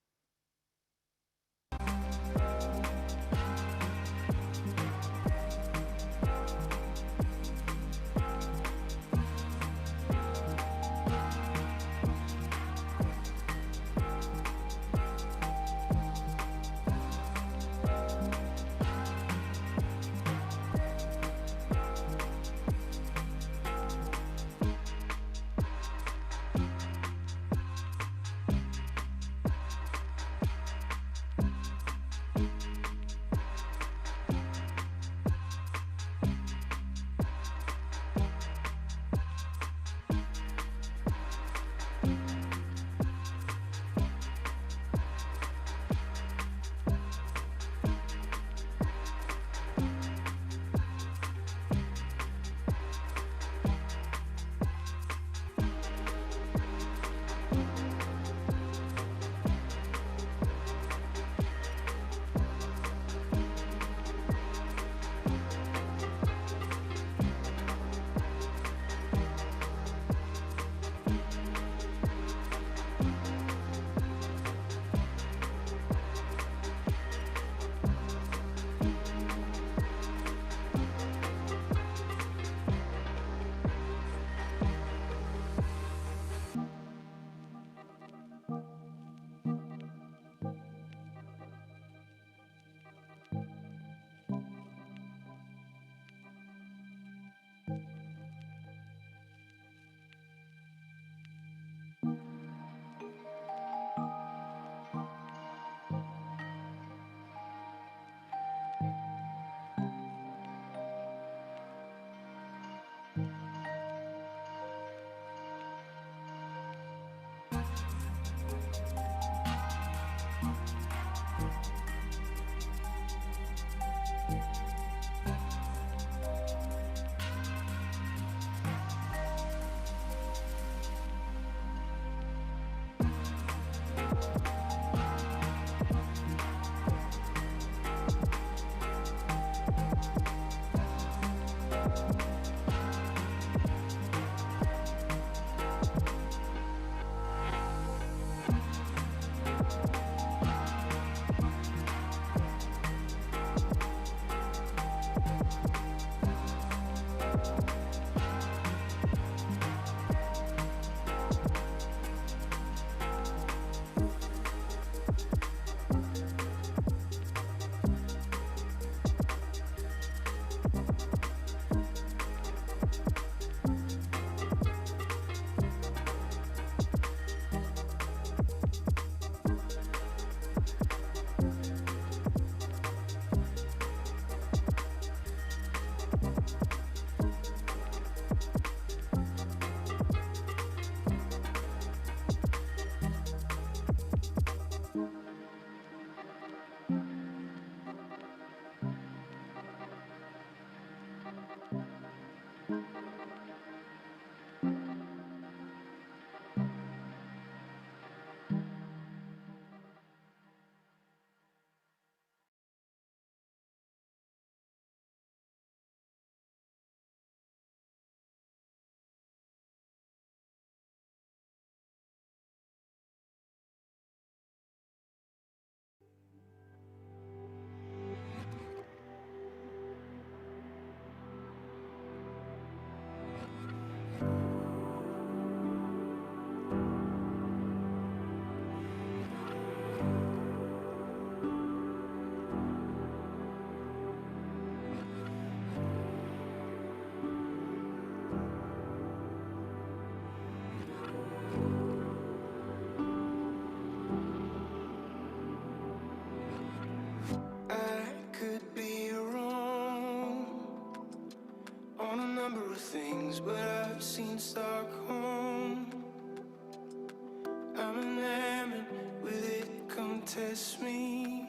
test me.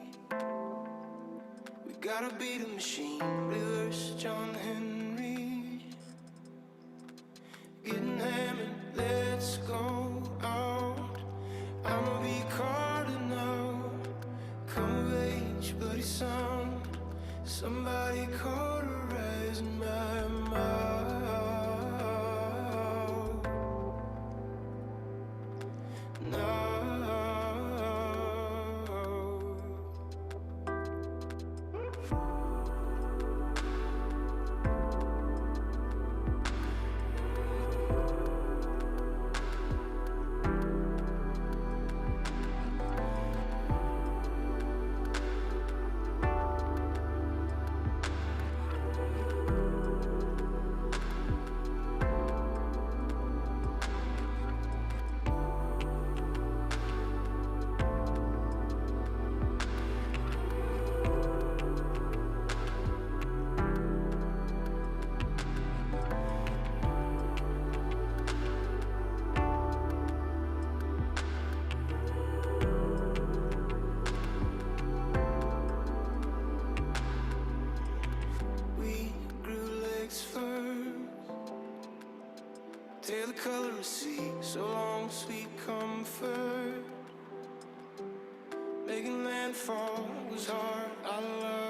We gotta beat the machine, reverse John Henry. Getting hammered, let's go out. I'ma be cardinal, come of age, bloody sound. Somebody cauterize my mouth. Now tear the color of sea, so long, sweet comfort. Making landfall was hard, I love